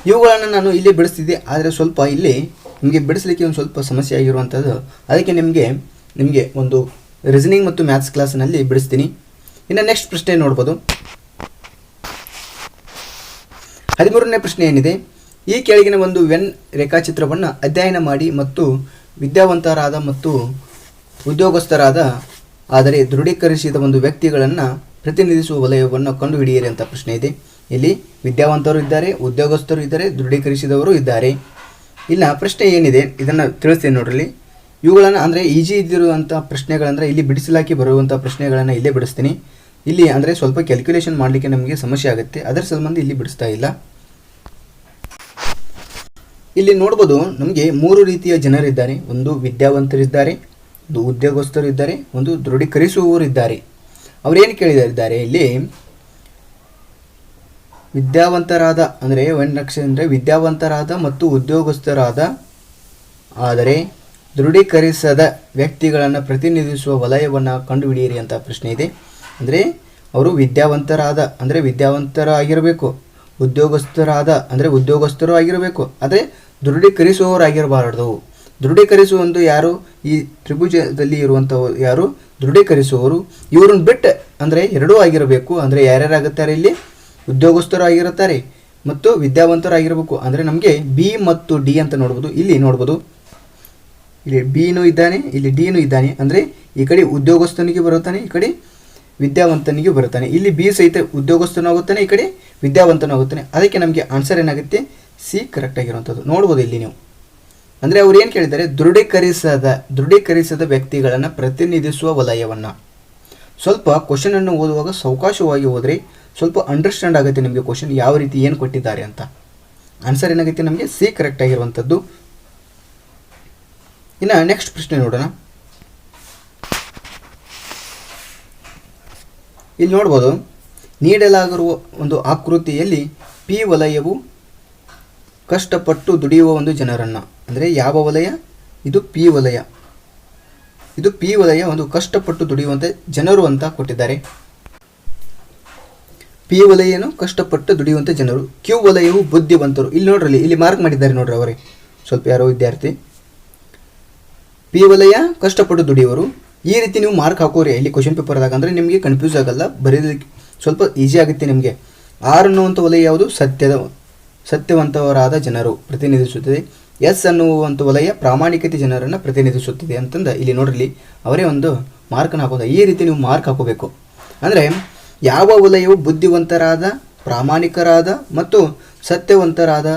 ಇವುಗಳನ್ನು ನಾನು ಇಲ್ಲಿ ಬಿಡಿಸ್ತಿದ್ದೆ, ಆದರೆ ಸ್ವಲ್ಪ ಇಲ್ಲಿ ನಿಮಗೆ ಬಿಡಿಸಲಿಕ್ಕೆ ಒಂದು ಸ್ವಲ್ಪ ಸಮಸ್ಯೆ ಆಗಿರುವಂಥದ್ದು. ಅದಕ್ಕೆ ನಿಮಗೆ ಒಂದು ರೀಸನಿಂಗ್ ಮತ್ತು ಮ್ಯಾಥ್ಸ್ ಕ್ಲಾಸ್ನಲ್ಲಿ ಬಿಡಿಸ್ತೀನಿ. ಇನ್ನು ನೆಕ್ಸ್ಟ್ ಪ್ರಶ್ನೆ ನೋಡ್ಬೋದು. 13ನೇ ಪ್ರಶ್ನೆ ಏನಿದೆ, ಈ ಕೆಳಗಿನ ಒಂದು ವೆನ್ ರೇಖಾಚಿತ್ರವನ್ನು ಅಧ್ಯಯನ ಮಾಡಿ ಮತ್ತು ವಿದ್ಯಾವಂತರಾದ ಮತ್ತು ಉದ್ಯೋಗಸ್ಥರಾದ ಆದರೆ ದೃಢೀಕರಿಸಿದ ಒಂದು ವ್ಯಕ್ತಿಗಳನ್ನು ಪ್ರತಿನಿಧಿಸುವ ವಲಯವನ್ನು ಕಂಡುಹಿಡಿಯಿರಿ ಅಂತ ಪ್ರಶ್ನೆ ಇದೆ. ಇಲ್ಲಿ ವಿದ್ಯಾವಂತರು ಇದ್ದಾರೆ, ಉದ್ಯೋಗಸ್ಥರು ಇದ್ದಾರೆ, ದೃಢೀಕರಿಸಿದವರು ಇದ್ದಾರೆ. ಇಲ್ಲ ಪ್ರಶ್ನೆ ಏನಿದೆ ಇದನ್ನು ತಿಳಿಸ್ತೇನೆ ನೋಡ್ರಿ. ಇವುಗಳನ್ನು ಅಂದರೆ ಈಜಿ ಇದ್ದಿರುವಂಥ ಪ್ರಶ್ನೆಗಳಂದರೆ ಇಲ್ಲಿ ಬಿಡಿಸಲಾಕಿ ಬರುವಂಥ ಪ್ರಶ್ನೆಗಳನ್ನು ಇಲ್ಲೇ ಬಿಡಿಸ್ತೀನಿ. ಇಲ್ಲಿ ಅಂದರೆ ಸ್ವಲ್ಪ ಕ್ಯಾಲ್ಕುಲೇಷನ್ ಮಾಡಲಿಕ್ಕೆ ನಮಗೆ ಸಮಸ್ಯೆ ಆಗುತ್ತೆ, ಅದರ ಸಂಬಂಧ ಇಲ್ಲಿ ಬಿಡಿಸ್ತಾ ಇಲ್ಲ. ಇಲ್ಲಿ ನೋಡ್ಬೋದು ನಮಗೆ 3 ರೀತಿಯ ಜನರಿದ್ದಾರೆ. ಒಂದು ವಿದ್ಯಾವಂತರಿದ್ದಾರೆ, ಒಂದು ಉದ್ಯೋಗಸ್ಥರು ಇದ್ದಾರೆ, ಒಂದು ದೃಢೀಕರಿಸುವವರು ಇದ್ದಾರೆ. ಅವರೇನು ಕೇಳಿದ್ದಾರೆ ಇಲ್ಲಿ, ವಿದ್ಯಾವಂತರಾದ ಅಂದರೆ ಅಂದರೆ ವಿದ್ಯಾವಂತರಾದ ಮತ್ತು ಉದ್ಯೋಗಸ್ಥರಾದ ಆದರೆ ದೃಢೀಕರಿಸದ ವ್ಯಕ್ತಿಗಳನ್ನು ಪ್ರತಿನಿಧಿಸುವ ವಲಯವನ್ನು ಕಂಡುಹಿಡಿಯಿರಿ ಅಂತ ಪ್ರಶ್ನೆ ಇದೆ. ಅಂದರೆ ಅವರು ವಿದ್ಯಾವಂತರಾಗಿರಬೇಕು, ಉದ್ಯೋಗಸ್ಥರು ಆಗಿರಬೇಕು, ಆದರೆ ದೃಢೀಕರಿಸುವವರಾಗಿರಬಾರದು. ದೃಢೀಕರಿಸುವಂದು ಯಾರು? ಈ ತ್ರಿಭುಜದಲ್ಲಿ ಇರುವಂಥವ್ರು ಯಾರು? ದೃಢೀಕರಿಸುವವರು. ಇವ್ರನ್ನ ಬಿಟ್ಟು ಅಂದರೆ ಎರಡೂ ಆಗಿರಬೇಕು. ಅಂದರೆ ಯಾರ್ಯಾರಾಗುತ್ತಾರೆ ಇಲ್ಲಿ? ಉದ್ಯೋಗಸ್ಥರು ಆಗಿರುತ್ತಾರೆ ಮತ್ತು ವಿದ್ಯಾವಂತರಾಗಿರಬೇಕು. ಅಂದರೆ ನಮಗೆ ಬಿ ಮತ್ತು ಡಿ ಅಂತ ನೋಡ್ಬೋದು. ಇಲ್ಲಿ ನೋಡ್ಬೋದು, ಇಲ್ಲಿ ಬಿನೂ ಇದ್ದಾನೆ, ಇಲ್ಲಿ ಡಿನೂ ಇದ್ದಾನೆ. ಅಂದರೆ ಈ ಕಡೆ ಉದ್ಯೋಗಸ್ಥನಿಗೆ ಬರುತ್ತಾನೆ, ಈ ಕಡೆ ವಿದ್ಯಾವಂತನಿಗೆ ಬರುತ್ತಾನೆ. ಇಲ್ಲಿ ಬಿ ಸಹಿತ ಉದ್ಯೋಗಸ್ಥನಾಗುತ್ತಾನೆ, ಈ ಕಡೆ ವಿದ್ಯಾವಂತನಾಗುತ್ತಾನೆ. ಅದಕ್ಕೆ ನಮಗೆ ಆನ್ಸರ್ ಏನಾಗುತ್ತೆ? ಸಿ ಕರೆಕ್ಟ್ ಆಗಿರುವಂಥದ್ದು ನೋಡ್ಬೋದು ಇಲ್ಲಿ ನೀವು. ಅಂದರೆ ಅವ್ರು ಏನು ಕೇಳಿದ್ದಾರೆ? ದೃಢೀಕರಿಸದ ವ್ಯಕ್ತಿಗಳನ್ನು ಪ್ರತಿನಿಧಿಸುವ ವಲಯವನ್ನು. ಸ್ವಲ್ಪ ಕ್ವಶನನ್ನು ಓದುವಾಗ ಸಾವಕಾಶವಾಗಿ ಹೋದರೆ ಸ್ವಲ್ಪ ಅಂಡರ್ಸ್ಟ್ಯಾಂಡ್ ಆಗುತ್ತೆ ನಿಮಗೆ ಕ್ವಶನ್ ಯಾವ ರೀತಿ ಏನು ಕೊಟ್ಟಿದ್ದಾರೆ ಅಂತ. ಆನ್ಸರ್ ಏನಾಗುತ್ತೆ? ನಮಗೆ ಸಿ ಕರೆಕ್ಟ್ ಆಗಿರುವಂಥದ್ದು. ಇನ್ನು ನೆಕ್ಸ್ಟ್ ಪ್ರಶ್ನೆ ನೋಡೋಣ. ಇಲ್ಲಿ ನೋಡ್ಬೋದು, ನೀಡಲಾಗಿರುವ ಒಂದು ಆಕೃತಿಯಲ್ಲಿ ಪಿ ವಲಯವು ಕಷ್ಟಪಟ್ಟು ದುಡಿಯುವ ಒಂದು ಜನರನ್ನು, ಅಂದರೆ ಯಾವ ವಲಯ? ಇದು ಪಿ ವಲಯ. ಇದು ಪಿ ವಲಯ ಒಂದು ಕಷ್ಟಪಟ್ಟು ದುಡಿಯುವಂಥ ಜನರು ಅಂತ ಕೊಟ್ಟಿದ್ದಾರೆ. ಪಿ ವಲಯನು ಕಷ್ಟಪಟ್ಟು ದುಡಿಯುವಂಥ ಜನರು. ಕ್ಯೂ ವಲಯವು ಬುದ್ಧಿವಂತರು. ಇಲ್ಲಿ ನೋಡ್ರಿ, ಇಲ್ಲಿ ಮಾರ್ಕ್ ಮಾಡಿದ್ದಾರೆ ನೋಡ್ರಿ ಅವರೇ, ಸ್ವಲ್ಪ ಯಾರೋ ವಿದ್ಯಾರ್ಥಿ. ಪಿ ವಲಯ ಕಷ್ಟಪಟ್ಟು ದುಡಿಯುವರು. ಈ ರೀತಿ ನೀವು ಮಾರ್ಕ್ ಹಾಕೋರಿ ಇಲ್ಲಿ ಕ್ವಶನ್ ಪೇಪರ್ದಾಗ, ಅಂದರೆ ನಿಮಗೆ ಕನ್ಫ್ಯೂಸ್ ಆಗಲ್ಲ, ಬರೀಲಿಕ್ಕೆ ಸ್ವಲ್ಪ ಈಸಿ ಆಗುತ್ತೆ ನಿಮಗೆ. ಆರ್ ಅನ್ನುವಂಥ ವಲಯ ಯಾವುದು? ಸತ್ಯವಂತವರಾದ ಜನರು ಪ್ರತಿನಿಧಿಸುತ್ತದೆ. ಎಸ್ ಅನ್ನುವಂಥ ವಲಯ ಪ್ರಾಮಾಣಿಕತೆ ಜನರನ್ನು ಪ್ರತಿನಿಧಿಸುತ್ತದೆ ಅಂತಂದು ಇಲ್ಲಿ ನೋಡ್ರಿ, ಅವರೇ ಒಂದು ಮಾರ್ಕನ್ನು ಹಾಕೋದು. ಈ ರೀತಿ ನೀವು ಮಾರ್ಕ್ ಹಾಕೋಬೇಕು. ಅಂದರೆ ಯಾವ ವಲಯವು ಬುದ್ಧಿವಂತರಾದ, ಪ್ರಾಮಾಣಿಕರಾದ ಮತ್ತು ಸತ್ಯವಂತರಾದ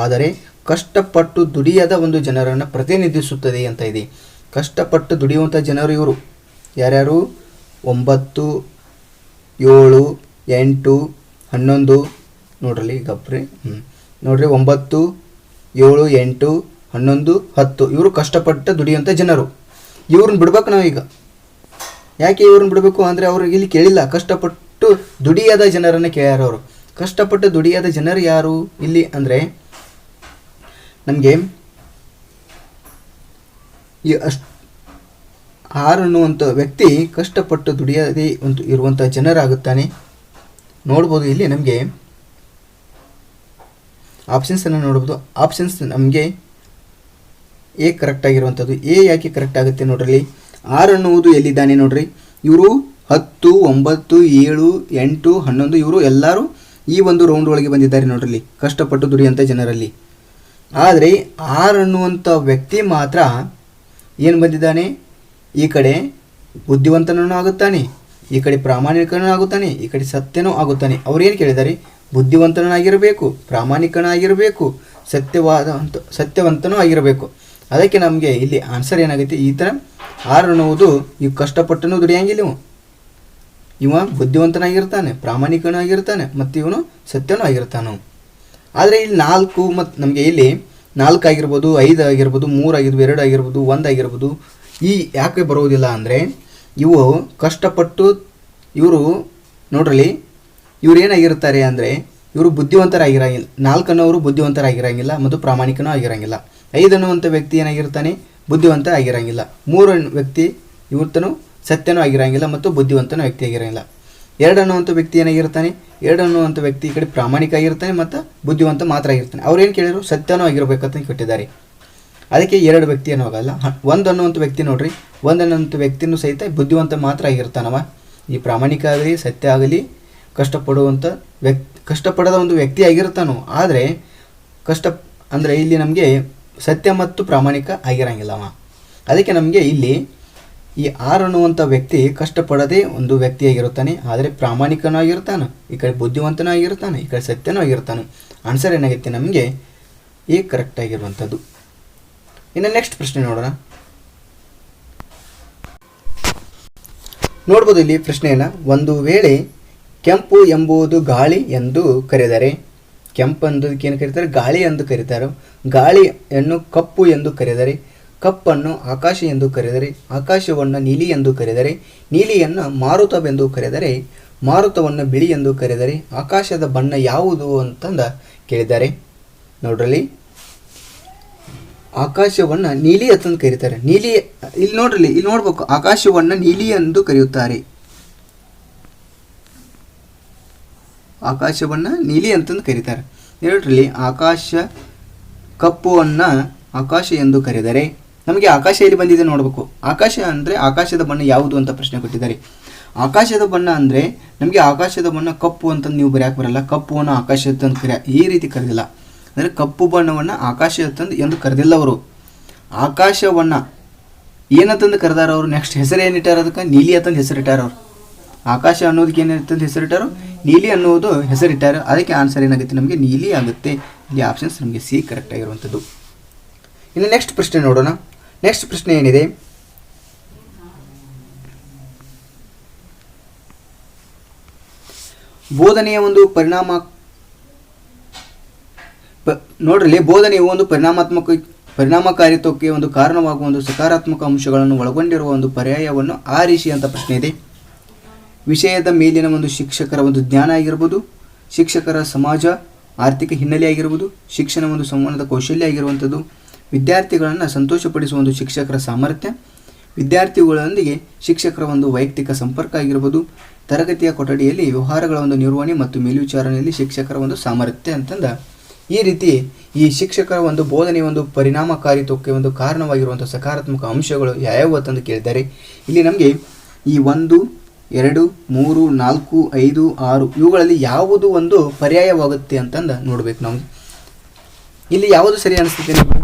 ಆದರೆ ಕಷ್ಟಪಟ್ಟು ದುಡಿಯದ ಒಂದು ಜನರನ್ನು ಪ್ರತಿನಿಧಿಸುತ್ತದೆ ಅಂತ ಇದೆ. ಕಷ್ಟಪಟ್ಟು ದುಡಿಯುವಂಥ ಜನರು ಇವರು ಯಾರ್ಯಾರು? 9, 7, 8, 11 ನೋಡ್ರಿ ಗಪ್ರಿ ನೋಡ್ರಿ 9, 7, 8, 11, 10 ಇವರು ಕಷ್ಟಪಟ್ಟು ದುಡಿಯುವಂಥ ಜನರು. ಇವ್ರನ್ನ ಬಿಡ್ಬೇಕು ನಾವೀಗ. ಯಾಕೆ ಇವ್ರನ್ನ ಬಿಡಬೇಕು ಅಂದರೆ ಅವ್ರಿಗೆ ಇಲ್ಲಿ ಕೇಳಿಲ್ಲ, ಕಷ್ಟಪಟ್ಟು ದುಡಿಯದ ಜನರನ್ನು ಕೇಳ್ಯಾರ ಅವರು. ಕಷ್ಟಪಟ್ಟು ದುಡಿಯದ ಜನರು ಯಾರು ಇಲ್ಲಿ ಅಂದರೆ ನಮಗೆ ಈ ಆರ್ ಅನ್ನುವಂಥ ವ್ಯಕ್ತಿ ಕಷ್ಟಪಟ್ಟು ದುಡಿಯದೇ ಇರುವಂಥ ಜನರಾಗುತ್ತಾನೆ. ನೋಡ್ಬೋದು ಇಲ್ಲಿ ನಮಗೆ ಆಪ್ಷನ್ಸನ್ನು ನೋಡ್ಬೋದು. ಆಪ್ಷನ್ಸ್ ನಮಗೆ ಎ ಕರೆಕ್ಟ್ ಆಗಿರುವಂಥದ್ದು. ಎ ಯಾಕೆ ಕರೆಕ್ಟ್ ಆಗುತ್ತೆ ನೋಡ್ರಿ. ಆರ್ ಅನ್ನುವುದು ಎಲ್ಲಿದ್ದಾನೆ ನೋಡ್ರಿ, ಇವರು 10, 9, 7, 8, 11 ಇವರು ಎಲ್ಲರೂ ಈ ಒಂದು ರೌಂಡ್ ಒಳಗೆ ಬಂದಿದ್ದಾರೆ ನೋಡ್ರಿ, ಕಷ್ಟಪಟ್ಟು ದುಡಿಯುವಂಥ ಜನರಲ್ಲಿ. ಆದರೆ ಆರ್ ಅನ್ನುವಂಥ ವ್ಯಕ್ತಿ ಮಾತ್ರ ಏನು ಬಂದಿದ್ದಾನೆ? ಈ ಕಡೆ ಬುದ್ಧಿವಂತನೂ ಆಗುತ್ತಾನೆ, ಈ ಕಡೆ ಪ್ರಾಮಾಣಿಕನೂ ಆಗುತ್ತಾನೆ, ಈ ಕಡೆ ಸತ್ಯನೂ ಆಗುತ್ತಾನೆ. ಅವ್ರೇನು ಕೇಳಿದ್ದಾರೆ? ಬುದ್ಧಿವಂತನಾಗಿರಬೇಕು, ಪ್ರಾಮಾಣಿಕನಾಗಿರಬೇಕು, ಸತ್ಯವಂತನೂ ಆಗಿರಬೇಕು. ಅದಕ್ಕೆ ನಮಗೆ ಇಲ್ಲಿ ಆನ್ಸರ್ ಏನಾಗುತ್ತೆ? ಈ ಥರ ಆರ್ ಅನ್ನುವುದು ಇವು ಕಷ್ಟಪಟ್ಟನೂ ದುಡಿಯಂಗಿಲ್ಲ, ಇವ ಬುದ್ಧಿವಂತನಾಗಿರ್ತಾನೆ, ಪ್ರಾಮಾಣಿಕನಾಗಿರ್ತಾನೆ ಮತ್ತು ಇವನು ಸತ್ಯನೂ ಆಗಿರ್ತಾನು. ಆದರೆ ಇಲ್ಲಿ 4 ಮತ್ತು ನಮಗೆ ಇಲ್ಲಿ 4 ಆಗಿರ್ಬೋದು, 5 ಆಗಿರ್ಬೋದು, 3 ಆಗಿರ್ಬೋದು, 2 ಆಗಿರ್ಬೋದು, 1 ಆಗಿರ್ಬೋದು. ಈ ಯಾಕೆ ಬರೋದಿಲ್ಲ ಅಂದರೆ ಇವು ಕಷ್ಟಪಟ್ಟು ಇವರು ನೋಡ್ರಿ, ಇವ್ರು ಏನಾಗಿರ್ತಾರೆ ಅಂದರೆ ಇವರು ಬುದ್ಧಿವಂತರಾಗಿರಂಗಿಲ್ಲ. 4 ಅನ್ನೋರು ಬುದ್ಧಿವಂತರಾಗಿರಂಗಿಲ್ಲ ಮತ್ತು ಪ್ರಾಮಾಣಿಕನೂ ಆಗಿರಂಗಿಲ್ಲ. 5 ಅನ್ನುವಂಥ ವ್ಯಕ್ತಿ ಏನಾಗಿರ್ತಾನೆ? ಬುದ್ಧಿವಂತ ಆಗಿರಂಗಿಲ್ಲ. 3 ವ್ಯಕ್ತಿ ಇವ್ರತನು ಸತ್ಯನೂ ಆಗಿರಂಗಿಲ್ಲ ಮತ್ತು ಬುದ್ಧಿವಂತನೂ ವ್ಯಕ್ತಿ ಆಗಿರಂಗಿಲ್ಲ. 2 ಅನ್ನುವಂಥ ವ್ಯಕ್ತಿ ಏನಾಗಿರ್ತಾನೆ? 2 ಅನ್ನುವಂಥ ವ್ಯಕ್ತಿ ಈ ಕಡೆ ಪ್ರಾಮಾಣಿಕ ಆಗಿರ್ತಾನೆ ಮತ್ತು ಬುದ್ಧಿವಂತ ಮಾತ್ರ ಆಗಿರ್ತಾನೆ. ಅವ್ರೇನು ಕೇಳಿದ್ರು? ಸತ್ಯನೂ ಆಗಿರಬೇಕಂತ ಕೊಟ್ಟಿದ್ದಾರೆ. ಅದಕ್ಕೆ 2 ವ್ಯಕ್ತಿ ಏನೂ ಆಗಲ್ಲ. 1 ಅನ್ನುವಂಥ ವ್ಯಕ್ತಿ ನೋಡ್ರಿ, 1 ಅನ್ನುವಂಥ ವ್ಯಕ್ತಿನೂ ಸಹಿತ ಬುದ್ಧಿವಂತ ಮಾತ್ರ ಆಗಿರ್ತಾನವ. ಈ ಪ್ರಾಮಾಣಿಕ ಆಗಲಿ ಸತ್ಯ ಆಗಲಿ ಕಷ್ಟಪಡದ ಒಂದು ವ್ಯಕ್ತಿ ಆಗಿರ್ತಾನೋ. ಆದರೆ ಅಂದರೆ ಇಲ್ಲಿ ನಮಗೆ ಸತ್ಯ ಮತ್ತು ಪ್ರಾಮಾಣಿಕ ಆಗಿರಂಗಿಲ್ಲವ. ಅದಕ್ಕೆ ನಮಗೆ ಇಲ್ಲಿ ಈ ಆರ್ ಅನ್ನುವಂಥ ವ್ಯಕ್ತಿ ಕಷ್ಟಪಡದೇ ಒಂದು ವ್ಯಕ್ತಿಯಾಗಿರುತ್ತಾನೆ, ಆದರೆ ಪ್ರಾಮಾಣಿಕನೂ ಆಗಿರ್ತಾನೆ, ಈ ಕಡೆ ಬುದ್ಧಿವಂತನೂ ಆಗಿರ್ತಾನೆ, ಈ ಕಡೆ ಸತ್ಯನೂ ಆಗಿರ್ತಾನೆ. ಆನ್ಸರ್ ಏನಾಗುತ್ತೆ? ನಮಗೆ ಎ ಕರೆಕ್ಟ್ ಆಗಿರುವಂಥದ್ದು. ಇನ್ನು ನೆಕ್ಸ್ಟ್ ಪ್ರಶ್ನೆ ನೋಡೋಣ. ನೋಡ್ಬೋದು ಇಲ್ಲಿ ಪ್ರಶ್ನೆಯನ್ನು. ಒಂದು ವೇಳೆ ಕೆಂಪು ಎಂಬುದು ಗಾಳಿ ಎಂದು ಕರೆದರೆ, ಕೆಂಪು ಅಂದಕ್ಕೆ ಏನು ಕರೀತಾರೆ? ಗಾಳಿ ಎಂದು ಕರೀತಾರೆ. ಗಾಳಿಯನ್ನು ಕಪ್ಪು ಎಂದು ಕರೆದರೆ, ಕಪ್ಪನ್ನು ಆಕಾಶ ಎಂದು ಕರೆದರೆ, ಆಕಾಶವನ್ನು ನೀಲಿ ಎಂದು ಕರೆದರೆ, ನೀಲಿಯನ್ನು ಮಾರುತವೆಂದು ಕರೆದರೆ, ಮಾರುತವನ್ನು ಬಿಳಿ ಎಂದು ಕರೆದರೆ, ಆಕಾಶದ ಬಣ್ಣ ಯಾವುದು ಅಂತಂದು ಕೇಳಿದ್ದಾರೆ. ನೋಡ್ರಲ್ಲಿ ಆಕಾಶವನ್ನು ನೀಲಿ ಅಂತಂದು ಕರೀತಾರೆ. ನೀಲಿ ಇಲ್ಲಿ ನೋಡ್ರಿ, ಇಲ್ಲಿ ನೋಡ್ಬೇಕು, ಆಕಾಶವನ್ನು ನೀಲಿ ಎಂದು ಕರೆಯುತ್ತಾರೆ. ಆಕಾಶವನ್ನು ನೀಲಿ ಅಂತಂದು ಕರೀತಾರೆ. ನೋಡ್ರಿ, ಆಕಾಶ ಕಪ್ಪುವನ್ನು ಆಕಾಶ ಎಂದು ಕರೆದರೆ ನಮಗೆ ಆಕಾಶ ಎಲ್ಲಿ ಬಂದಿದೆ ನೋಡಬೇಕು. ಆಕಾಶ ಅಂದರೆ ಆಕಾಶದ ಬಣ್ಣ ಯಾವುದು ಅಂತ ಪ್ರಶ್ನೆ ಕೊಟ್ಟಿದ್ದಾರೆ. ಆಕಾಶದ ಬಣ್ಣ ಅಂದರೆ ನಮಗೆ ಆಕಾಶದ ಬಣ್ಣ ಕಪ್ಪು ಅಂತಂದು ನೀವು ಬರೆಯಕ್ಕೆ ಬರಲ್ಲ. ಕಪ್ಪುವನ್ನು ಆಕಾಶ ಅಂತಂದು ಈ ರೀತಿ ಕರೆದಿಲ್ಲ. ಅಂದರೆ ಕಪ್ಪು ಬಣ್ಣವನ್ನು ಆಕಾಶ ಅಂತಂದು ಎಂದು ಕರೆದಿಲ್ಲ ಅವರು. ಆಕಾಶವನ್ನು ಏನಂತಂದು ಕರೆದಾರ ಅವರು. ನೆಕ್ಸ್ಟ್ ಹೆಸರು ಏನಿಟ್ಟಾರ, ಅದಕ್ಕೆ ನೀಲಿ ಅಂತಂದು ಹೆಸರಿಟ್ಟಾರ ಅವರು. ಆಕಾಶ ಅನ್ನೋದಕ್ಕೆ ಏನಿರ್ತಂದು ಹೆಸರಿಟ್ಟಾರೋ, ನೀಲಿ ಅನ್ನೋದು ಹೆಸರಿಟ್ಟಾರ. ಅದಕ್ಕೆ ಆನ್ಸರ್ ಏನಾಗುತ್ತೆ, ನಮಗೆ ನೀಲಿ ಆಗುತ್ತೆ. ಇಲ್ಲಿ ಆಪ್ಷನ್ಸ್ ನಮಗೆ ಸಿ ಕರೆಕ್ಟ್ ಆಗಿರುವಂಥದ್ದು. ಇನ್ನು ನೆಕ್ಸ್ಟ್ ಪ್ರಶ್ನೆ ನೋಡೋಣ. ನೆಕ್ಸ್ಟ್ ಪ್ರಶ್ನೆ ಏನಿದೆ, ಬೋಧನೆಯ ಒಂದು ನೋಡ್ರಿ, ಬೋಧನೆಯು ಒಂದು ಪರಿಣಾಮಕಾರಿತ್ವಕ್ಕೆ ಒಂದು ಕಾರಣವಾಗುವ ಒಂದು ಸಕಾರಾತ್ಮಕ ಅಂಶಗಳನ್ನು ಒಳಗೊಂಡಿರುವ ಒಂದು ಪರ್ಯಾಯವನ್ನು ಆರಿಸಿ ಅಂತ ಪ್ರಶ್ನೆ ಇದೆ. ವಿಷಯದ ಮೇಲಿನ ಒಂದು ಶಿಕ್ಷಕರ ಒಂದು ಜ್ಞಾನ ಆಗಿರ್ಬೋದು, ಶಿಕ್ಷಕರ ಸಮಾಜ ಆರ್ಥಿಕ ಹಿನ್ನೆಲೆ ಆಗಿರ್ಬೋದು, ಶಿಕ್ಷಣ ಒಂದು ಸಂವಹನದ ಕೌಶಲ್ಯ ಆಗಿರುವಂಥದ್ದು, ವಿದ್ಯಾರ್ಥಿಗಳನ್ನು ಸಂತೋಷಪಡಿಸುವ ಒಂದು ಶಿಕ್ಷಕರ ಸಾಮರ್ಥ್ಯ, ವಿದ್ಯಾರ್ಥಿಗಳೊಂದಿಗೆ ಶಿಕ್ಷಕರ ಒಂದು ವೈಯಕ್ತಿಕ ಸಂಪರ್ಕ ಆಗಿರ್ಬೋದು, ತರಗತಿಯ ಕೊಠಡಿಯಲ್ಲಿ ವ್ಯವಹಾರಗಳ ಒಂದು ನಿರ್ವಹಣೆ ಮತ್ತು ಮೇಲ್ವಿಚಾರಣೆಯಲ್ಲಿ ಶಿಕ್ಷಕರ ಒಂದು ಸಾಮರ್ಥ್ಯ ಅಂತಂದ ಈ ರೀತಿ ಈ ಶಿಕ್ಷಕರ ಒಂದು ಬೋಧನೆಯ ಒಂದು ಪರಿಣಾಮಕಾರಿತ್ವಕ್ಕೆ ಒಂದು ಕಾರಣವಾಗಿರುವಂಥ ಸಕಾರಾತ್ಮಕ ಅಂಶಗಳು ಯಾವ್ಯಾವು ಅಂತಂದು ಕೇಳಿದ್ದಾರೆ. ಇಲ್ಲಿ ನಮಗೆ ಈ 1, 2, 3, 4, 5, 6 ಇವುಗಳಲ್ಲಿ ಯಾವುದು ಒಂದು ಪರ್ಯಾಯವಾಗುತ್ತೆ ಅಂತಂದು ನೋಡಬೇಕು ನಾವು. ಇಲ್ಲಿ ಯಾವುದು ಸರಿ ಅನಿಸ್ತದೆ ನಿಮಗೆ?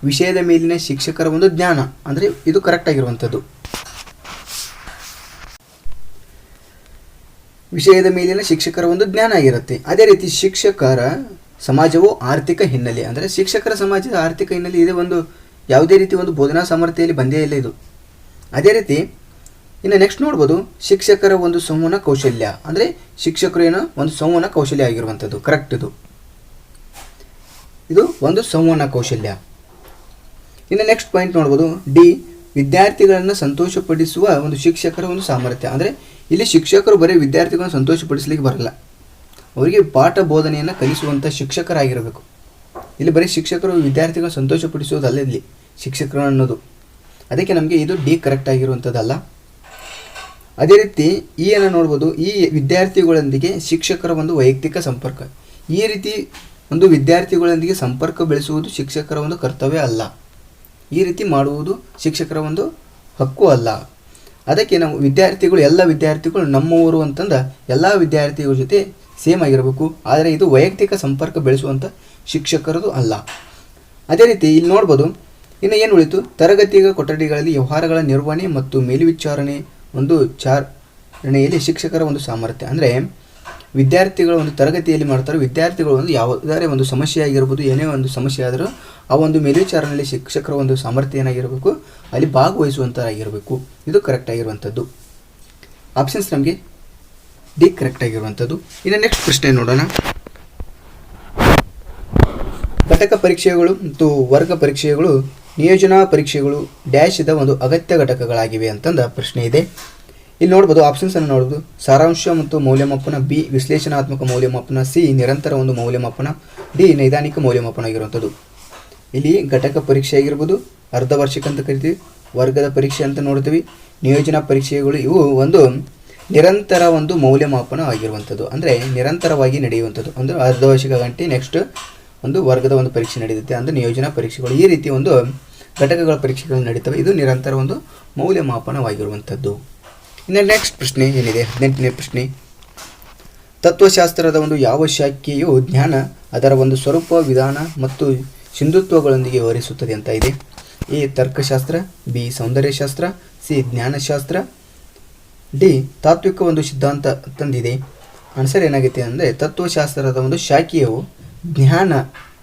ವಿಷಯದ ಮೇಲಿನ ಶಿಕ್ಷಕರ ಒಂದು ಜ್ಞಾನ ಅಂದರೆ ಇದು ಕರೆಕ್ಟ್ ಆಗಿರುವಂಥದ್ದು. ವಿಷಯದ ಮೇಲಿನ ಶಿಕ್ಷಕರ ಒಂದು ಜ್ಞಾನ ಆಗಿರುತ್ತೆ. ಅದೇ ರೀತಿ ಶಿಕ್ಷಕರ ಸಮಾಜವು ಆರ್ಥಿಕ ಹಿನ್ನೆಲೆ ಅಂದರೆ ಶಿಕ್ಷಕರ ಸಮಾಜದ ಆರ್ಥಿಕ ಹಿನ್ನೆಲೆ ಇದೆ. ಒಂದು ಯಾವುದೇ ರೀತಿ ಒಂದು ಬೋಧನಾ ಸಾಮರ್ಥ್ಯದಲ್ಲಿ ಬಂದೇ ಇಲ್ಲ ಇದು. ಅದೇ ರೀತಿ ಇನ್ನು ನೆಕ್ಸ್ಟ್ ನೋಡ್ಬೋದು, ಶಿಕ್ಷಕರ ಒಂದು ಸಂವಹನ ಕೌಶಲ್ಯ ಅಂದರೆ ಶಿಕ್ಷಕರು ಏನೋ ಒಂದು ಸಂವಹನ ಕೌಶಲ್ಯ ಆಗಿರುವಂಥದ್ದು. ಕರೆಕ್ಟ್, ಇದು ಒಂದು ಸಂವಹನ ಕೌಶಲ್ಯ. ಇನ್ನು ನೆಕ್ಸ್ಟ್ ಪಾಯಿಂಟ್ ನೋಡ್ಬೋದು, ಡಿ, ವಿದ್ಯಾರ್ಥಿಗಳನ್ನು ಸಂತೋಷಪಡಿಸುವ ಒಂದು ಶಿಕ್ಷಕರ ಒಂದು ಸಾಮರ್ಥ್ಯ ಅಂದರೆ ಇಲ್ಲಿ ಶಿಕ್ಷಕರು ಬರೀ ವಿದ್ಯಾರ್ಥಿಗಳನ್ನು ಸಂತೋಷಪಡಿಸಲಿಕ್ಕೆ ಬರಲ್ಲ, ಅವರಿಗೆ ಪಾಠ ಬೋಧನೆಯನ್ನು ಕಲಿಸುವಂಥ ಶಿಕ್ಷಕರಾಗಿರಬೇಕು. ಇಲ್ಲಿ ಬರೀ ಶಿಕ್ಷಕರು ವಿದ್ಯಾರ್ಥಿಗಳನ್ನು ಸಂತೋಷಪಡಿಸುವುದಲ್ಲ ಇಲ್ಲಿ ಶಿಕ್ಷಕರು ಅನ್ನೋದು. ಅದಕ್ಕೆ ನಮಗೆ ಇದು ಡಿ ಕರೆಕ್ಟ್ ಆಗಿರುವಂಥದ್ದಲ್ಲ. ಅದೇ ರೀತಿ ಈ ಏನು ನೋಡ್ಬೋದು, ಈ ವಿದ್ಯಾರ್ಥಿಗಳೊಂದಿಗೆ ಶಿಕ್ಷಕರ ಒಂದು ವೈಯಕ್ತಿಕ ಸಂಪರ್ಕ. ಈ ರೀತಿ ಒಂದು ವಿದ್ಯಾರ್ಥಿಗಳೊಂದಿಗೆ ಸಂಪರ್ಕ ಬೆಳೆಸುವುದು ಶಿಕ್ಷಕರ ಒಂದು ಕರ್ತವ್ಯ ಅಲ್ಲ. ಈ ರೀತಿ ಮಾಡುವುದು ಶಿಕ್ಷಕರ ಒಂದು ಹಕ್ಕು ಅಲ್ಲ. ಅದಕ್ಕೆ ನಾವು ವಿದ್ಯಾರ್ಥಿಗಳು ಎಲ್ಲ ವಿದ್ಯಾರ್ಥಿಗಳು ನಮ್ಮವರು ಅಂತಂದ ಎಲ್ಲ ವಿದ್ಯಾರ್ಥಿಗಳ ಜೊತೆ ಸೇಮ್ ಆಗಿರಬೇಕು. ಆದರೆ ಇದು ವೈಯಕ್ತಿಕ ಸಂಪರ್ಕ ಬೆಳೆಸುವಂಥ ಶಿಕ್ಷಕರದು ಅಲ್ಲ. ಅದೇ ರೀತಿ ಇಲ್ಲಿ ನೋಡ್ಬೋದು, ಇನ್ನು ಏನು ಉಳಿತು, ತರಗತಿಯ ಕೊಠಡಿಗಳಲ್ಲಿ ವ್ಯವಹಾರಗಳ ನಿರ್ವಹಣೆ ಮತ್ತು ಮೇಲ್ವಿಚಾರಣೆ ಒಂದು ಚಾರಣೆಯಲ್ಲಿ ಶಿಕ್ಷಕರ ಒಂದು ಸಾಮರ್ಥ್ಯ ಅಂದರೆ ವಿದ್ಯಾರ್ಥಿಗಳ ಒಂದು ತರಗತಿಯಲ್ಲಿ ಮಾಡ್ತಾರೆ. ವಿದ್ಯಾರ್ಥಿಗಳು ಒಂದು ಯಾವುದಾದ್ರೆ ಒಂದು ಸಮಸ್ಯೆ ಆಗಿರ್ಬೋದು, ಏನೇ ಒಂದು ಸಮಸ್ಯೆ ಆದರೂ ಆ ಒಂದು ಮೇಲ್ವಿಚಾರಣೆಯಲ್ಲಿ ಶಿಕ್ಷಕರ ಒಂದು ಸಾಮರ್ಥ್ಯ ಏನಾಗಿರಬೇಕು, ಅಲ್ಲಿ ಭಾಗವಹಿಸುವಂಥದ್ದಾಗಿರಬೇಕು. ಇದು ಕರೆಕ್ಟ್ ಆಗಿರುವಂಥದ್ದು. ಆಪ್ಷನ್ಸ್ ನಮಗೆ ಡಿ ಕರೆಕ್ಟ್ ಆಗಿರುವಂಥದ್ದು. ಇನ್ನು ನೆಕ್ಸ್ಟ್ ಪ್ರಶ್ನೆ ನೋಡೋಣ. ಘಟಕ ಪರೀಕ್ಷೆಗಳು ಮತ್ತು ವರ್ಗ ಪರೀಕ್ಷೆಗಳು ನಿಯೋಜನಾ ಪರೀಕ್ಷೆಗಳು ಡ್ಯಾಶದ ಒಂದು ಅಗತ್ಯ ಘಟಕಗಳಾಗಿವೆ ಅಂತಂದ ಪ್ರಶ್ನೆ ಇದೆ. ಇಲ್ಲಿ ನೋಡ್ಬೋದು, ಆಪ್ಷನ್ಸನ್ನು ನೋಡ್ಬೋದು, ಸಾರಾಂಶ ಮತ್ತು ಮೌಲ್ಯಮಾಪನ, ಬಿ ವಿಶ್ಲೇಷಣಾತ್ಮಕ ಮೌಲ್ಯಮಾಪನ, ಸಿ ನಿರಂತರ ಒಂದು ಮೌಲ್ಯಮಾಪನ, ಡಿ ನೈದಾನಿಕ ಮೌಲ್ಯಮಾಪನ ಆಗಿರುವಂಥದ್ದು. ಇಲ್ಲಿ ಘಟಕ ಪರೀಕ್ಷೆ ಆಗಿರ್ಬೋದು, ಅರ್ಧ ವಾರ್ಷಿಕ ಅಂತ ಕರಿತೀವಿ, ವರ್ಗದ ಪರೀಕ್ಷೆ ಅಂತ ನೋಡ್ತೀವಿ, ನಿಯೋಜನಾ ಪರೀಕ್ಷೆಗಳು ಇವು ಒಂದು ನಿರಂತರ ಒಂದು ಮೌಲ್ಯಮಾಪನ ಆಗಿರುವಂಥದ್ದು ಅಂದರೆ ನಿರಂತರವಾಗಿ ನಡೆಯುವಂಥದ್ದು. ಅಂದರೆ ಅರ್ಧ ವಾರ್ಷಿಕ ಗಂಟೆ ನೆಕ್ಸ್ಟ್ ಒಂದು ವರ್ಗದ ಒಂದು ಪರೀಕ್ಷೆ ನಡೆಯುತ್ತೆ ಅಂದರೆ ನಿಯೋಜನಾ ಪರೀಕ್ಷೆಗಳು. ಈ ರೀತಿ ಒಂದು ಘಟಕಗಳ ಪರೀಕ್ಷೆಗಳು ನಡೀತವೆ. ಇದು ನಿರಂತರ ಒಂದು ಮೌಲ್ಯಮಾಪನವಾಗಿರುವಂಥದ್ದು. ಇನ್ನು ನೆಕ್ಸ್ಟ್ ಪ್ರಶ್ನೆ ಏನಿದೆ, 18ನೇ ಪ್ರಶ್ನೆ, ತತ್ವಶಾಸ್ತ್ರದ ಒಂದು ಯಾವ ಶಾಖೆಯು ಜ್ಞಾನ ಅದರ ಒಂದು ಸ್ವರೂಪ, ವಿಧಾನ ಮತ್ತು ಸಿಂಧುತ್ವಗಳೊಂದಿಗೆ ವಿವರಿಸುತ್ತದೆ ಅಂತ ಇದೆ. ಎ ತರ್ಕಶಾಸ್ತ್ರ, ಬಿ ಸೌಂದರ್ಯಶಾಸ್ತ್ರ, ಸಿ ಜ್ಞಾನಶಾಸ್ತ್ರ, ಡಿ ತಾತ್ವಿಕ ಒಂದು ಸಿದ್ಧಾಂತ ತಂದಿದೆ. ಆನ್ಸರ್ ಏನಾಗುತ್ತೆ ಅಂದರೆ ತತ್ವಶಾಸ್ತ್ರದ ಒಂದು ಶಾಖೆಯು ಜ್ಞಾನ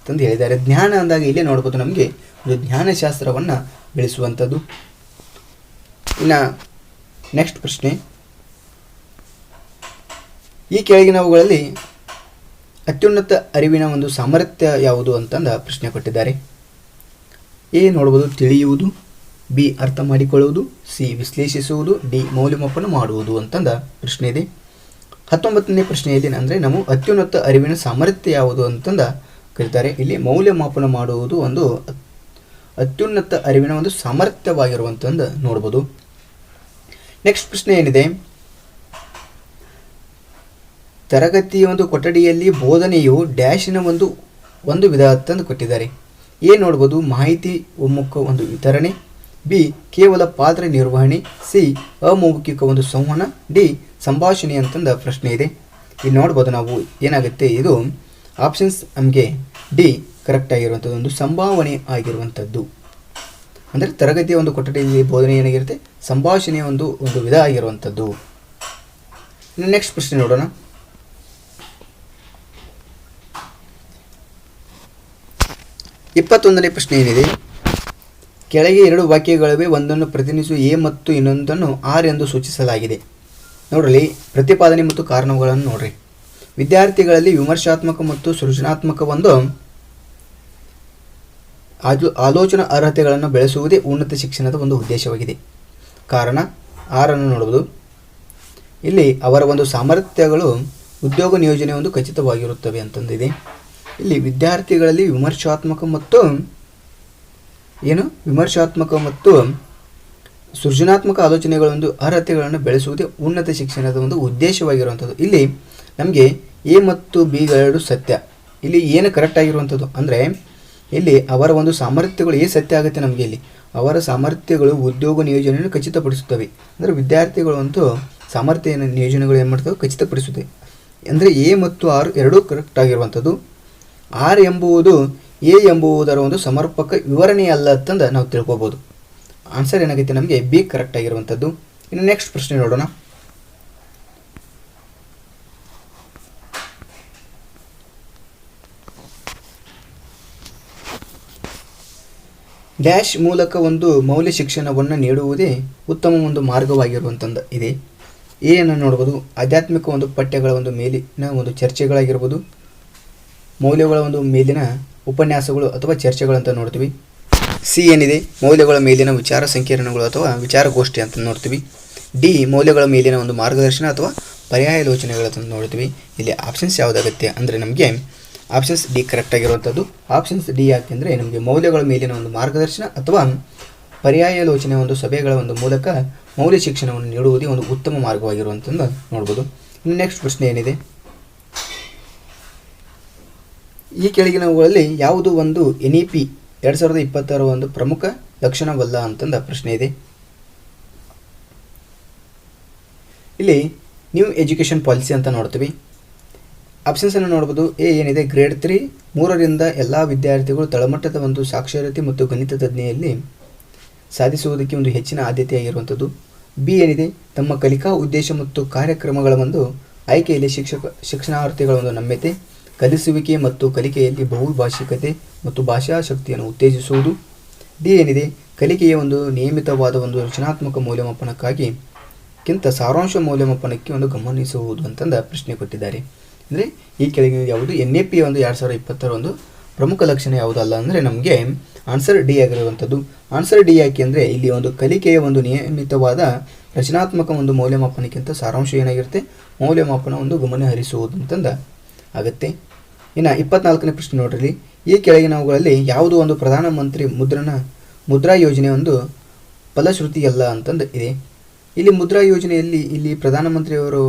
ತಂದು ಹೇಳಿದ್ದಾರೆ. ಜ್ಞಾನ ಅಂದಾಗ ಇಲ್ಲೇ ನೋಡ್ಬೋದು, ನಮಗೆ ಒಂದು ಜ್ಞಾನಶಾಸ್ತ್ರವನ್ನು ಬೆಳೆಸುವಂಥದ್ದು. ಇನ್ನು ನೆಕ್ಸ್ಟ್ ಪ್ರಶ್ನೆ, ಈ ಕೆಳಗಿನವುಗಳಲ್ಲಿ ಅತ್ಯುನ್ನತ ಅರಿವಿನ ಒಂದು ಸಾಮರ್ಥ್ಯ ಯಾವುದು ಅಂತಂದ ಪ್ರಶ್ನೆ ಕೊಟ್ಟಿದ್ದಾರೆ. ಎ ನೋಡ್ಬೋದು ತಿಳಿಯುವುದು, ಬಿ ಅರ್ಥ ಮಾಡಿಕೊಳ್ಳುವುದು, ಸಿ ವಿಶ್ಲೇಷಿಸುವುದು, ಡಿ ಮೌಲ್ಯಮಾಪನ ಮಾಡುವುದು ಅಂತಂದ ಪ್ರಶ್ನೆ ಇದೆ. 19ನೇ ಪ್ರಶ್ನೆಯಲ್ಲಿ ಅಂದರೆ ನಾವು ಅತ್ಯುನ್ನತ ಅರಿವಿನ ಸಾಮರ್ಥ್ಯ ಯಾವುದು ಅಂತಂದ ಕರೀತಾರೆ. ಇಲ್ಲಿ ಮೌಲ್ಯಮಾಪನ ಮಾಡುವುದು ಒಂದು ಅತ್ಯುನ್ನತ ಅರಿವಿನ ಒಂದು ಸಾಮರ್ಥ್ಯವಾಗಿರುವಂತಂದು ನೋಡ್ಬೋದು. ನೆಕ್ಸ್ಟ್ ಪ್ರಶ್ನೆ ಏನಿದೆ, ತರಗತಿಯ ಒಂದು ಕೊಠಡಿಯಲ್ಲಿ ಬೋಧನೆಯು ಡ್ಯಾಶಿನ ಒಂದು ವಿಧ ಅಂತಂದು ಕೊಟ್ಟಿದ್ದಾರೆ. ಎ ನೋಡ್ಬೋದು ಮಾಹಿತಿ ಒಮ್ಮುಖ ಒಂದು ವಿತರಣೆ, ಬಿ ಕೇವಲ ಪಾತ್ರ ನಿರ್ವಹಣೆ, ಸಿ ಅಮೌಖಿಕ ಒಂದು ಸಂವಹನ, ಡಿ ಸಂಭಾಷಣೆ ಅಂತಂದ ಪ್ರಶ್ನೆ ಇದೆ. ಇಲ್ಲಿ ನೋಡ್ಬೋದು ನಾವು ಏನಾಗುತ್ತೆ, ಇದು ಆಪ್ಷನ್ಸ್ ನಮಗೆ ಡಿ ಕರೆಕ್ಟ್ ಆಗಿರುವಂಥದ್ದು, ಒಂದು ಸಂಭಾವನೆ ಆಗಿರುವಂಥದ್ದು. ಅಂದರೆ ತರಗತಿಯ ಒಂದು ಕೊಠಡಿಯಲ್ಲಿ ಬೋಧನೆ ಏನಾಗಿರುತ್ತೆ, ಸಂಭಾಷಣೆಯ ಒಂದು ವಿಧ ಆಗಿರುವಂಥದ್ದು. ಇನ್ನು ನೆಕ್ಸ್ಟ್ ಪ್ರಶ್ನೆ ನೋಡೋಣ. 21ನೇ ಪ್ರಶ್ನೆ ಏನಿದೆ, ಕೆಳಗೆ 2 ವಾಕ್ಯಗಳಿವೆ, ಒಂದನ್ನು ಪ್ರತಿನಿಧಿಸುವ ಎ ಮತ್ತು ಇನ್ನೊಂದನ್ನು ಆರ್ ಎಂದು ಸೂಚಿಸಲಾಗಿದೆ. ನೋಡ್ರಿ, ಪ್ರತಿಪಾದನೆ ಮತ್ತು ಕಾರಣಗಳನ್ನು ನೋಡ್ರಿ. ವಿದ್ಯಾರ್ಥಿಗಳಲ್ಲಿ ವಿಮರ್ಶಾತ್ಮಕ ಮತ್ತು ಸೃಜನಾತ್ಮಕ ಒಂದು ಆಲೋಚನಾ ಅರ್ಹತೆಗಳನ್ನು ಬೆಳೆಸುವುದೇ ಉನ್ನತ ಶಿಕ್ಷಣದ ಒಂದು ಉದ್ದೇಶವಾಗಿದೆ. ಕಾರಣ ಆರನ್ನು ನೋಡುವುದು, ಇಲ್ಲಿ ಅವರ ಒಂದು ಸಾಮರ್ಥ್ಯಗಳು ಉದ್ಯೋಗ ನಿಯೋಜನೆ ಒಂದು ಖಚಿತವಾಗಿರುತ್ತವೆ ಅಂತಂದಿದೆ. ಇಲ್ಲಿ ವಿದ್ಯಾರ್ಥಿಗಳಲ್ಲಿ ವಿಮರ್ಶಾತ್ಮಕ ಮತ್ತು ಸೃಜನಾತ್ಮಕ ಆಲೋಚನೆಗಳ ಒಂದು ಅರ್ಹತೆಗಳನ್ನು ಬೆಳೆಸುವುದೇ ಉನ್ನತ ಶಿಕ್ಷಣದ ಒಂದು ಉದ್ದೇಶವಾಗಿರುವಂಥದ್ದು. ಇಲ್ಲಿ ನಮಗೆ ಎ ಮತ್ತು ಬಿಗಳೆರಡು ಸತ್ಯ. ಇಲ್ಲಿ ಏನು ಕರೆಕ್ಟ್ ಆಗಿರುವಂಥದ್ದು ಅಂದರೆ, ಇಲ್ಲಿ ಅವರ ಒಂದು ಸಾಮರ್ಥ್ಯಗಳು ಎ ಸತ್ಯ ಆಗುತ್ತೆ. ನಮಗೆ ಇಲ್ಲಿ ಅವರ ಸಾಮರ್ಥ್ಯಗಳು ಉದ್ಯೋಗ ನಿಯೋಜನೆಯನ್ನು ಖಚಿತಪಡಿಸುತ್ತವೆ. ಅಂದರೆ ವಿದ್ಯಾರ್ಥಿಗಳು ಒಂದು ಸಾಮರ್ಥ್ಯ ನಿಯೋಜನೆಗಳು ಏನು ಮಾಡ್ತವೆ, ಖಚಿತಪಡಿಸುತ್ತವೆ. ಅಂದರೆ ಎ ಮತ್ತು ಆರ್ ಎರಡೂ ಕರೆಕ್ಟ್ ಆಗಿರುವಂಥದ್ದು. ಆರ್ ಎಂಬುದು ಎ ಎಂಬುದರ ಒಂದು ಸಮರ್ಪಕ ವಿವರಣೆ ಅಲ್ಲ ಅಂತಂದು ನಾವು ತಿಳ್ಕೊಬೋದು. ಆನ್ಸರ್ ಏನಾಗುತ್ತೆ, ನಮಗೆ ಬಿ ಕರೆಕ್ಟ್ ಆಗಿರುವಂಥದ್ದು. ಇನ್ನು ನೆಕ್ಸ್ಟ್ ಪ್ರಶ್ನೆ ನೋಡೋಣ. ಡ್ಯಾಶ್ ಮೂಲಕ ಒಂದು ಮೌಲ್ಯ ಶಿಕ್ಷಣವನ್ನು ನೀಡುವುದೇ ಉತ್ತಮ ಒಂದು ಮಾರ್ಗವಾಗಿರುವಂಥದ್ದು ಇದೆ. ಏನು ನೋಡ್ಬೋದು, ಆಧ್ಯಾತ್ಮಿಕ ಒಂದು ಪಠ್ಯಗಳ ಒಂದು ಮೇಲಿನ ಒಂದು ಚರ್ಚೆಗಳಾಗಿರ್ಬೋದು, ಮೌಲ್ಯಗಳ ಒಂದು ಮೇಲಿನ ಉಪನ್ಯಾಸಗಳು ಅಥವಾ ಚರ್ಚೆಗಳಂತ ನೋಡ್ತೀವಿ. ಸಿ ಏನಿದೆ, ಮೌಲ್ಯಗಳ ಮೇಲಿನ ವಿಚಾರ ಸಂಕಿರಣಗಳು ಅಥವಾ ವಿಚಾರಗೋಷ್ಠಿ ಅಂತ ನೋಡ್ತೀವಿ. ಡಿ ಮೌಲ್ಯಗಳ ಮೇಲಿನ ಒಂದು ಮಾರ್ಗದರ್ಶನ ಅಥವಾ ಪರ್ಯಾಲೋಚನೆಗಳಂತ ನೋಡ್ತೀವಿ. ಇಲ್ಲಿ ಆಪ್ಷನ್ಸ್ ಯಾವುದಾಗುತ್ತೆ ಅಂದರೆ ನಮಗೆ ಆಪ್ಷನ್ಸ್ ಡಿ ಕರೆಕ್ಟ್ ಆಗಿರುವಂಥದ್ದು. ಆಪ್ಷನ್ಸ್ ಡಿ ಯಾಕೆಂದರೆ ನಮಗೆ ಮೌಲ್ಯಗಳ ಮೇಲಿನ ಒಂದು ಮಾರ್ಗದರ್ಶನ ಅಥವಾ ಪರ್ಯಾಲೋಚನೆ ಒಂದು ಸಭೆಗಳ ಒಂದು ಮೂಲಕ ಮೌಲ್ಯ ಶಿಕ್ಷಣವನ್ನು ನೀಡುವುದೇ ಒಂದು ಉತ್ತಮ ಮಾರ್ಗವಾಗಿರುವಂಥದ್ದು ನೋಡ್ಬೋದು. ಇನ್ನು ನೆಕ್ಸ್ಟ್ ಪ್ರಶ್ನೆ ಏನಿದೆ, ಈ ಕೆಳಗಿನವುಗಳಲ್ಲಿ ಯಾವುದು ಒಂದು NEP 2026 ಒಂದು ಪ್ರಮುಖ ಲಕ್ಷಣವಲ್ಲ ಅಂತಂದ ಪ್ರಶ್ನೆ ಇದೆ. ಇಲ್ಲಿ ನ್ಯೂ ಎಜುಕೇಷನ್ ಪಾಲಿಸಿ ಅಂತ ನೋಡ್ತೀವಿ. ಆಪ್ಷನ್ಸನ್ನು ನೋಡ್ಬೋದು. ಎ ಏನಿದೆ, ಗ್ರೇಡ್ 3 ಎಲ್ಲ ವಿದ್ಯಾರ್ಥಿಗಳು ತಳಮಟ್ಟದ ಒಂದು ಸಾಕ್ಷರತೆ ಮತ್ತು ಗಣಿತ ತಜ್ಞೆಯಲ್ಲಿ ಸಾಧಿಸುವುದಕ್ಕೆ ಒಂದು ಹೆಚ್ಚಿನ ಆದ್ಯತೆಯಾಗಿರುವಂಥದ್ದು. ಬಿ ಏನಿದೆ, ತಮ್ಮ ಕಲಿಕಾ ಉದ್ದೇಶ ಮತ್ತು ಕಾರ್ಯಕ್ರಮಗಳ ಒಂದು ಆಯ್ಕೆಯಲ್ಲಿ ಶಿಕ್ಷಣಾರ್ಥಿಗಳ ಒಂದು ನಮ್ಯತೆ, ಕಲಿಸುವಿಕೆ ಮತ್ತು ಕಲಿಕೆಯಲ್ಲಿ ಬಹುಭಾಷಿಕತೆ ಮತ್ತು ಭಾಷಾ ಶಕ್ತಿಯನ್ನು ಉತ್ತೇಜಿಸುವುದು. ಡಿ ಏನಿದೆ, ಕಲಿಕೆಯ ಒಂದು ನಿಯಮಿತವಾದ ಒಂದು ರಚನಾತ್ಮಕ ಮೌಲ್ಯಮಾಪನಕ್ಕಾಗಿಂತ ಸಾರಾಂಶ ಮೌಲ್ಯಮಾಪನಕ್ಕೆ ಒಂದು ಗಮನಿಸುವುದು ಅಂತಂದ ಪ್ರಶ್ನೆ ಕೊಟ್ಟಿದ್ದಾರೆ. ಅಂದರೆ ಈ ಕೆಳಗಿನ ಯಾವುದು NEP ಒಂದು 2026 ಒಂದು ಪ್ರಮುಖ ಲಕ್ಷಣ ಯಾವುದಲ್ಲ ಅಂದರೆ ನಮಗೆ ಆನ್ಸರ್ ಡಿ ಆಗಿರುವಂಥದ್ದು. ಆನ್ಸರ್ ಡಿ ಯಾಕೆ ಅಂದರೆ ಇಲ್ಲಿ ಒಂದು ಕಲಿಕೆಯ ಒಂದು ನಿಯಮಿತವಾದ ರಚನಾತ್ಮಕ ಒಂದು ಮೌಲ್ಯಮಾಪನಕ್ಕಿಂತ ಸಾರಾಂಶ ಏನಾಗಿರುತ್ತೆ, ಮೌಲ್ಯಮಾಪನ ಒಂದು ಗಮನ ಹರಿಸುವುದು ಅಂತಂದ ಆಗುತ್ತೆ. ಇನ್ನು 24ನೇ ಪ್ರಶ್ನೆ ನೋಡ್ರಿ. ಈ ಕೆಳಗಿನವುಗಳಲ್ಲಿ ಯಾವುದು ಒಂದು ಪ್ರಧಾನಮಂತ್ರಿ ಮುದ್ರಾ ಯೋಜನೆ ಒಂದು ಫಲಶ್ರುತಿಯಲ್ಲ ಅಂತಂದು ಇದೆ. ಇಲ್ಲಿ ಮುದ್ರಾ ಯೋಜನೆಯಲ್ಲಿ ಇಲ್ಲಿ ಪ್ರಧಾನಮಂತ್ರಿಯವರು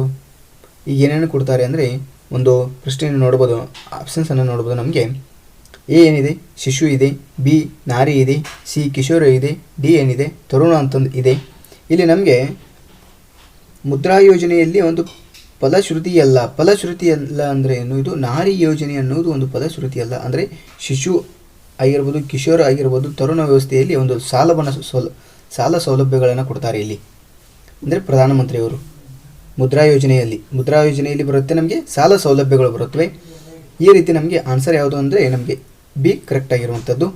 ಈಗ ಏನೇನು ಕೊಡ್ತಾರೆ ಅಂದರೆ ಒಂದು ಪ್ರಶ್ನೆಯನ್ನು ನೋಡ್ಬೋದು, ಆಪ್ಷನ್ಸನ್ನು ನೋಡ್ಬೋದು. ನಮಗೆ ಎ ಏನಿದೆ, ಶಿಶು ಇದೆ, ಬಿ ನಾರಿ ಇದೆ, ಸಿ ಕಿಶೋರ ಇದೆ, ಡಿ ಏನಿದೆ, ತರುಣ ಅಂತಂದು ಇದೆ. ಇಲ್ಲಿ ನಮಗೆ ಮುದ್ರಾ ಯೋಜನೆಯಲ್ಲಿ ಒಂದು ಫಲಶ್ರುತಿಯಲ್ಲ ಅಂದರೆ ಏನು, ಇದು ನಾರಿ ಯೋಜನೆ ಅನ್ನೋದು ಒಂದು ಫಲಶ್ರುತಿಯಲ್ಲ. ಅಂದರೆ ಶಿಶು ಆಗಿರ್ಬೋದು, ಕಿಶೋರ ಆಗಿರ್ಬೋದು, ತರುಣ ವ್ಯವಸ್ಥೆಯಲ್ಲಿ ಒಂದು ಸಾಲ ಸೌಲಭ್ಯಗಳನ್ನು ಕೊಡ್ತಾರೆ ಇಲ್ಲಿ. ಅಂದರೆ ಪ್ರಧಾನಮಂತ್ರಿಯವರು ಮುದ್ರಾ ಯೋಜನೆಯಲ್ಲಿ ಬರುತ್ತೆ, ನಮಗೆ ಸಾಲ ಸೌಲಭ್ಯಗಳು ಬರುತ್ತವೆ. ಈ ರೀತಿ ನಮಗೆ ಆನ್ಸರ್ ಯಾವುದು ಅಂದರೆ ನಮಗೆ ಬಿ ಕರೆಕ್ಟ್ ಆಗಿರುವಂಥದ್ದು.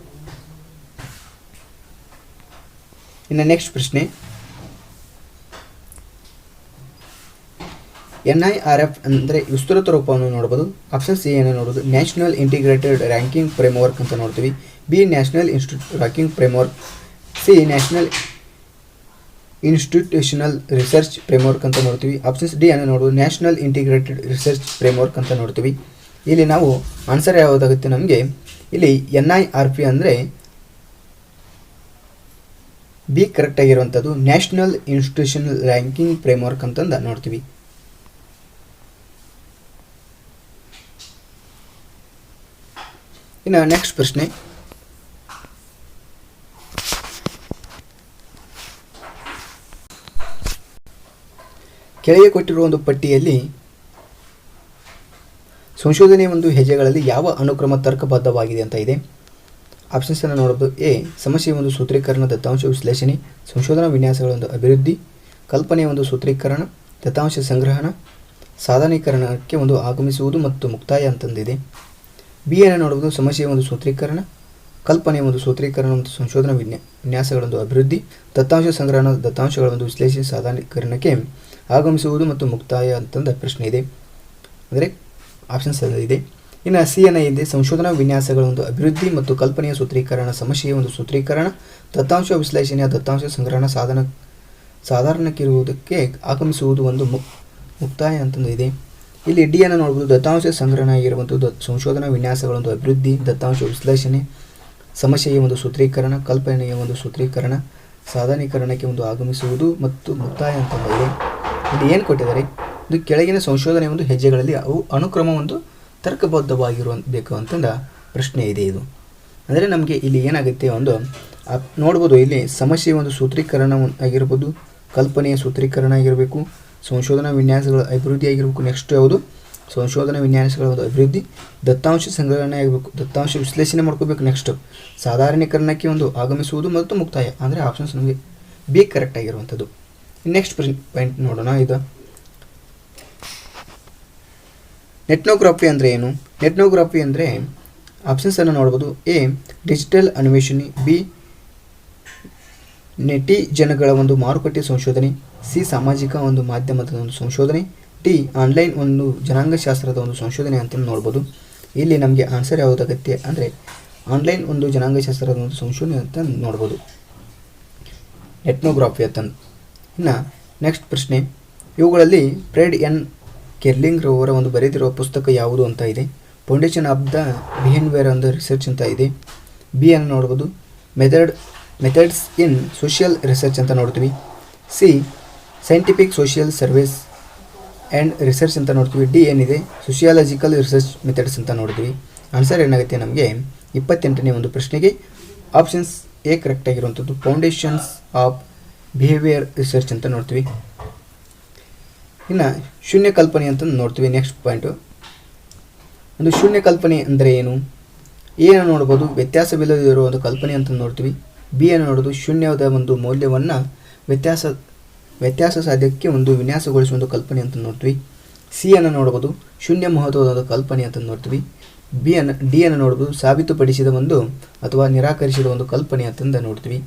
ಇನ್ನು ನೆಕ್ಸ್ಟ್ ಪ್ರಶ್ನೆ, NIRF ಅಂದರೆ ವಿಸ್ತೃತ ರೂಪವನ್ನು ನೋಡ್ಬೋದು. ಆಪ್ಷನ್ ಸಿ ಏನು ನೋಡೋದು, ನ್ಯಾಷನಲ್ ಇಂಟಿಗ್ರೇಟೆಡ್ ರ್ಯಾಂಕಿಂಗ್ ಫ್ರೇಮ್ವರ್ಕ್ ಅಂತ ನೋಡ್ತೀವಿ. B national ranking framework, C national institutional research framework ಅಂತ ನೋಡ್ತೀವಿ. ಆಪ್ಷನ್ಸ್ ಡಿ ಅನ್ನು ನೋಡೋದು, ನ್ಯಾಷನಲ್ ಇಂಟಿಗ್ರೇಟೆಡ್ ರಿಸರ್ಚ್ ಫ್ರೇಮ್ವರ್ಕ್ ಅಂತ ನೋಡ್ತೀವಿ. ಇಲ್ಲಿ ನಾವು ಆನ್ಸರ್ ಯಾವುದಾಗುತ್ತೆ, ನಮಗೆ ಇಲ್ಲಿ NIRF ಅಂದರೆ ಬಿ ಕರೆಕ್ಟ್ ಆಗಿರುವಂಥದ್ದು ನ್ಯಾಷನಲ್ ಇನ್ಸ್ಟಿಟ್ಯೂಷನಲ್ ರ್ಯಾಂಕಿಂಗ್ ಫ್ರೇಮ್ವರ್ಕ್ ಅಂತಂದು ನೋಡ್ತೀವಿ. ಇನ್ನು ನೆಕ್ಸ್ಟ್ ಪ್ರಶ್ನೆ, ಕೆಳಗೆ ಕೊಟ್ಟಿರುವ ಒಂದು ಪಟ್ಟಿಯಲ್ಲಿ ಸಂಶೋಧನೆಯ ಒಂದು ಹೆಜ್ಜೆಗಳಲ್ಲಿ ಯಾವ ಅನುಕ್ರಮ ತರ್ಕಬದ್ಧವಾಗಿದೆ ಅಂತ ಇದೆ. ಆಪ್ಷನ್ಸ್ ಅನ್ನು ನೋಡಬಹುದು. ಎ ಸಮಸ್ಯೆಯ ಒಂದು ಸೂತ್ರೀಕರಣ, ದತ್ತಾಂಶ ವಿಶ್ಲೇಷಣೆ, ಸಂಶೋಧನಾ ವಿನ್ಯಾಸಗಳ ಒಂದು ಅಭಿವೃದ್ಧಿ, ಕಲ್ಪನೆಯ ಒಂದು ಸೂತ್ರೀಕರಣ, ದತ್ತಾಂಶ ಸಂಗ್ರಹಣ, ಸಾಧನೀಕರಣಕ್ಕೆ ಒಂದು ಆಗಮಿಸುವುದು ಮತ್ತು ಮುಕ್ತಾಯ ಅಂತಂದಿದೆ. ಬಿ ಅನ್ನು ನೋಡಬಹುದು. ಸಮಸ್ಯೆಯ ಒಂದು ಸೂತ್ರೀಕರಣ, ಕಲ್ಪನೆಯ ಒಂದು ಸೂತ್ರೀಕರಣ ಮತ್ತು ಸಂಶೋಧನಾ ವಿನ್ಯಾಸಗಳ ಒಂದು ಅಭಿವೃದ್ಧಿ, ದತ್ತಾಂಶ ಸಂಗ್ರಹಣ, ದತ್ತಾಂಶಗಳ ಒಂದು ವಿಶ್ಲೇಷಣೆ, ಸಾಧನೀಕರಣಕ್ಕೆ ಆಗಮಿಸುವುದು ಮತ್ತು ಮುಕ್ತಾಯ ಅಂತಂದ ಪ್ರಶ್ನೆ ಇದೆ. ಅಂದರೆ ಆಪ್ಷನ್ಸ್ ಇದೆ. ಇನ್ನು ಸಿ ಅನ್ನ ಇದೆ. ಸಂಶೋಧನಾ ವಿನ್ಯಾಸಗಳ ಒಂದು ಅಭಿವೃದ್ಧಿ ಮತ್ತು ಕಲ್ಪನೆಯ ಸೂತ್ರೀಕರಣ, ಸಮಸ್ಯೆಯ ಒಂದು ಸೂತ್ರೀಕರಣ, ದತ್ತಾಂಶ ವಿಶ್ಲೇಷಣೆಯ ದತ್ತಾಂಶ ಸಂಗ್ರಹಣ, ಸಾಧಾರಣಕ್ಕಿರುವುದಕ್ಕೆ ಆಗಮಿಸುವುದು ಒಂದು ಮುಕ್ತಾಯ ಅಂತಂದು ಇದೆ. ಇಲ್ಲಿ ಡಿ ಅನ್ನು ನೋಡ್ಬೋದು. ದತ್ತಾಂಶ ಸಂಗ್ರಹಣ ಆಗಿರುವಂಥದ್ದು ಸಂಶೋಧನಾ ವಿನ್ಯಾಸಗಳ ಒಂದು ಅಭಿವೃದ್ಧಿ, ದತ್ತಾಂಶ ವಿಶ್ಲೇಷಣೆ, ಸಮಸ್ಯೆಯ ಒಂದು ಸೂತ್ರೀಕರಣ, ಕಲ್ಪನೆಯ ಒಂದು ಸೂತ್ರೀಕರಣ, ಸಾಧನೀಕರಣಕ್ಕೆ ಒಂದು ಆಗಮಿಸುವುದು ಮತ್ತು ಮುಕ್ತಾಯ ಅಂತಂದಿದೆ. ಇಲ್ಲಿ ಏನು ಕೊಟ್ಟಿದ್ದಾರೆ, ಇದು ಕೆಳಗಿನ ಸಂಶೋಧನೆಯ ಒಂದು ಹೆಜ್ಜೆಗಳಲ್ಲಿ ಅವು ಅನುಕ್ರಮ ಒಂದು ತರ್ಕಬದ್ಧವಾಗಿರಬೇಕು ಅಂತಂದ ಪ್ರಶ್ನೆ ಇದೆ. ಇದು ಅಂದರೆ ನಮಗೆ ಇಲ್ಲಿ ಏನಾಗುತ್ತೆ, ಒಂದು ನೋಡ್ಬೋದು. ಇಲ್ಲಿ ಸಮಸ್ಯೆಯ ಒಂದು ಸೂತ್ರೀಕರಣ ಆಗಿರ್ಬೋದು, ಕಲ್ಪನೆಯ ಸೂತ್ರೀಕರಣ ಆಗಿರಬೇಕು, ಸಂಶೋಧನಾ ವಿನ್ಯಾಸಗಳ ಅಭಿವೃದ್ಧಿ ಆಗಿರಬೇಕು. ನೆಕ್ಸ್ಟ್ ಯಾವುದು, ಸಂಶೋಧನಾ ವಿನ್ಯಾಸಗಳ ಒಂದು ಅಭಿವೃದ್ಧಿ, ದತ್ತಾಂಶ ಸಂಗ್ರಹಣೆ ಆಗಬೇಕು, ದತ್ತಾಂಶ ವಿಶ್ಲೇಷಣೆ ಮಾಡ್ಕೋಬೇಕು. ನೆಕ್ಸ್ಟ್ ಸಾಧಾರಣೀಕರಣಕ್ಕೆ ಒಂದು ಆಗಮಿಸುವುದು ಮತ್ತು ಮುಕ್ತಾಯ. ಅಂದರೆ ಆಪ್ಷನ್ಸ್ ನಮಗೆ ಬಿ ಕರೆಕ್ಟ್ ಆಗಿರುವಂಥದ್ದು. ನೆಕ್ಸ್ಟ್ ಪಾಯಿಂಟ್ ನೋಡೋಣ. ಇದು ನೆಟ್ನೋಗ್ರಫಿ ಅಂದರೆ ಏನು? ನೆಟ್ನೋಗ್ರಫಿ ಅಂದರೆ ಆಪ್ಷನ್ಸನ್ನು ನೋಡ್ಬೋದು. ಎ ಡಿಜಿಟಲ್ ಅನ್ವೇಷಣೆ, ಬಿ ನೆಟಿಜನ್ಗಳ ಒಂದು ಮಾರುಕಟ್ಟೆ ಸಂಶೋಧನೆ, ಸಿ ಸಾಮಾಜಿಕ ಒಂದು ಮಾಧ್ಯಮದ ಒಂದು ಸಂಶೋಧನೆ, ಡಿ ಆನ್ಲೈನ್ ಒಂದು ಜನಾಂಗಶಾಸ್ತ್ರದ ಒಂದು ಸಂಶೋಧನೆ ಅಂತ ನೋಡ್ಬೋದು. ಇಲ್ಲಿ ನಮಗೆ ಆನ್ಸರ್ ಯಾವುದಾಗತ್ತೆ ಅಂದರೆ ಆನ್ಲೈನ್ ಒಂದು ಜನಾಂಗಶಾಸ್ತ್ರದ ಒಂದು ಸಂಶೋಧನೆ ಅಂತ ನೋಡ್ಬೋದು, ಎಟ್ನೋಗ್ರಾಫಿ ಅಂತ. ಇನ್ನು ನೆಕ್ಸ್ಟ್ ಪ್ರಶ್ನೆ, ಇವುಗಳಲ್ಲಿ ಫ್ರೆಡ್ ಎನ್ ಕೆರ್ಲಿಂಗ್ ರವರ ಒಂದು ಬರೆದಿರುವ ಪುಸ್ತಕ ಯಾವುದು ಅಂತ ಇದೆ. ಫೌಂಡೇಶನ್ ಆಫ್ ದ ಬಿಹೇವಿಯರ್ ಒಂದು ರಿಸರ್ಚ್ ಅಂತ ಇದೆ. ಬಿ ಅನ್ನು ನೋಡ್ಬೋದು. ಮೆಥಡ್ಸ್ ಇನ್ ಸೋಷಿಯಲ್ ರಿಸರ್ಚ್ ಅಂತ ನೋಡ್ತೀವಿ. C scientific social surveys and research ಅಂತ ನೋಡ್ತೀವಿ. ಡಿ ಏನಿದೆ, ಸೋಷಿಯಾಲಜಿಕಲ್ ರಿಸರ್ಚ್ ಮೆಥಡ್ಸ್ ಅಂತ ನೋಡ್ತೀವಿ. ಆನ್ಸರ್ ಏನಾಗುತ್ತೆ ನಮಗೆ 28ನೇ ಒಂದು ಪ್ರಶ್ನೆಗೆ ಆಪ್ಷನ್ಸ್ ಎ ಕರೆಕ್ಟ್ ಆಗಿರುವಂಥದ್ದು, ಫೌಂಡೇಶನ್ಸ್ ಆಫ್ ಬಿಹೇವಿಯರ್ ರಿಸರ್ಚ್ ಅಂತ ನೋಡ್ತೀವಿ. ಇನ್ನು ಶೂನ್ಯ ಕಲ್ಪನೆ ಅಂತ ನೋಡ್ತೀವಿ. ನೆಕ್ಸ್ಟ್ ಪಾಯಿಂಟು, ಒಂದು ಶೂನ್ಯ ಕಲ್ಪನೆ ಅಂದರೆ ಏನು? ಎ ಅನ್ನು ನೋಡ್ಬೋದು, ವ್ಯತ್ಯಾಸವಿಲ್ಲದಿರುವ ಒಂದು ಕಲ್ಪನೆ ಅಂತ ನೋಡ್ತೀವಿ. ಬಿ ಅನ್ನು ನೋಡೋದು, ಶೂನ್ಯದ ಒಂದು ಮೌಲ್ಯವನ್ನು ವ್ಯತ್ಯಾಸ ಸಾಧ್ಯಕ್ಕೆ ಒಂದು ವಿನ್ಯಾಸಗೊಳಿಸುವ ಒಂದು ಕಲ್ಪನೆ ಅಂತ ನೋಡ್ತೀವಿ. ಸಿ ಅನ್ನು ನೋಡ್ಬೋದು, ಶೂನ್ಯ ಮಹತ್ವದ ಒಂದು ಕಲ್ಪನೆ ಅಂತ ನೋಡ್ತೀವಿ. ಡಿ ಅನ್ನು ನೋಡ್ಬೋದು, ಸಾಬೀತುಪಡಿಸಿದ ಒಂದು ಅಥವಾ ನಿರಾಕರಿಸಿದ ಒಂದು ಕಲ್ಪನೆ ಅಂತಂದು ನೋಡ್ತೀವಿ.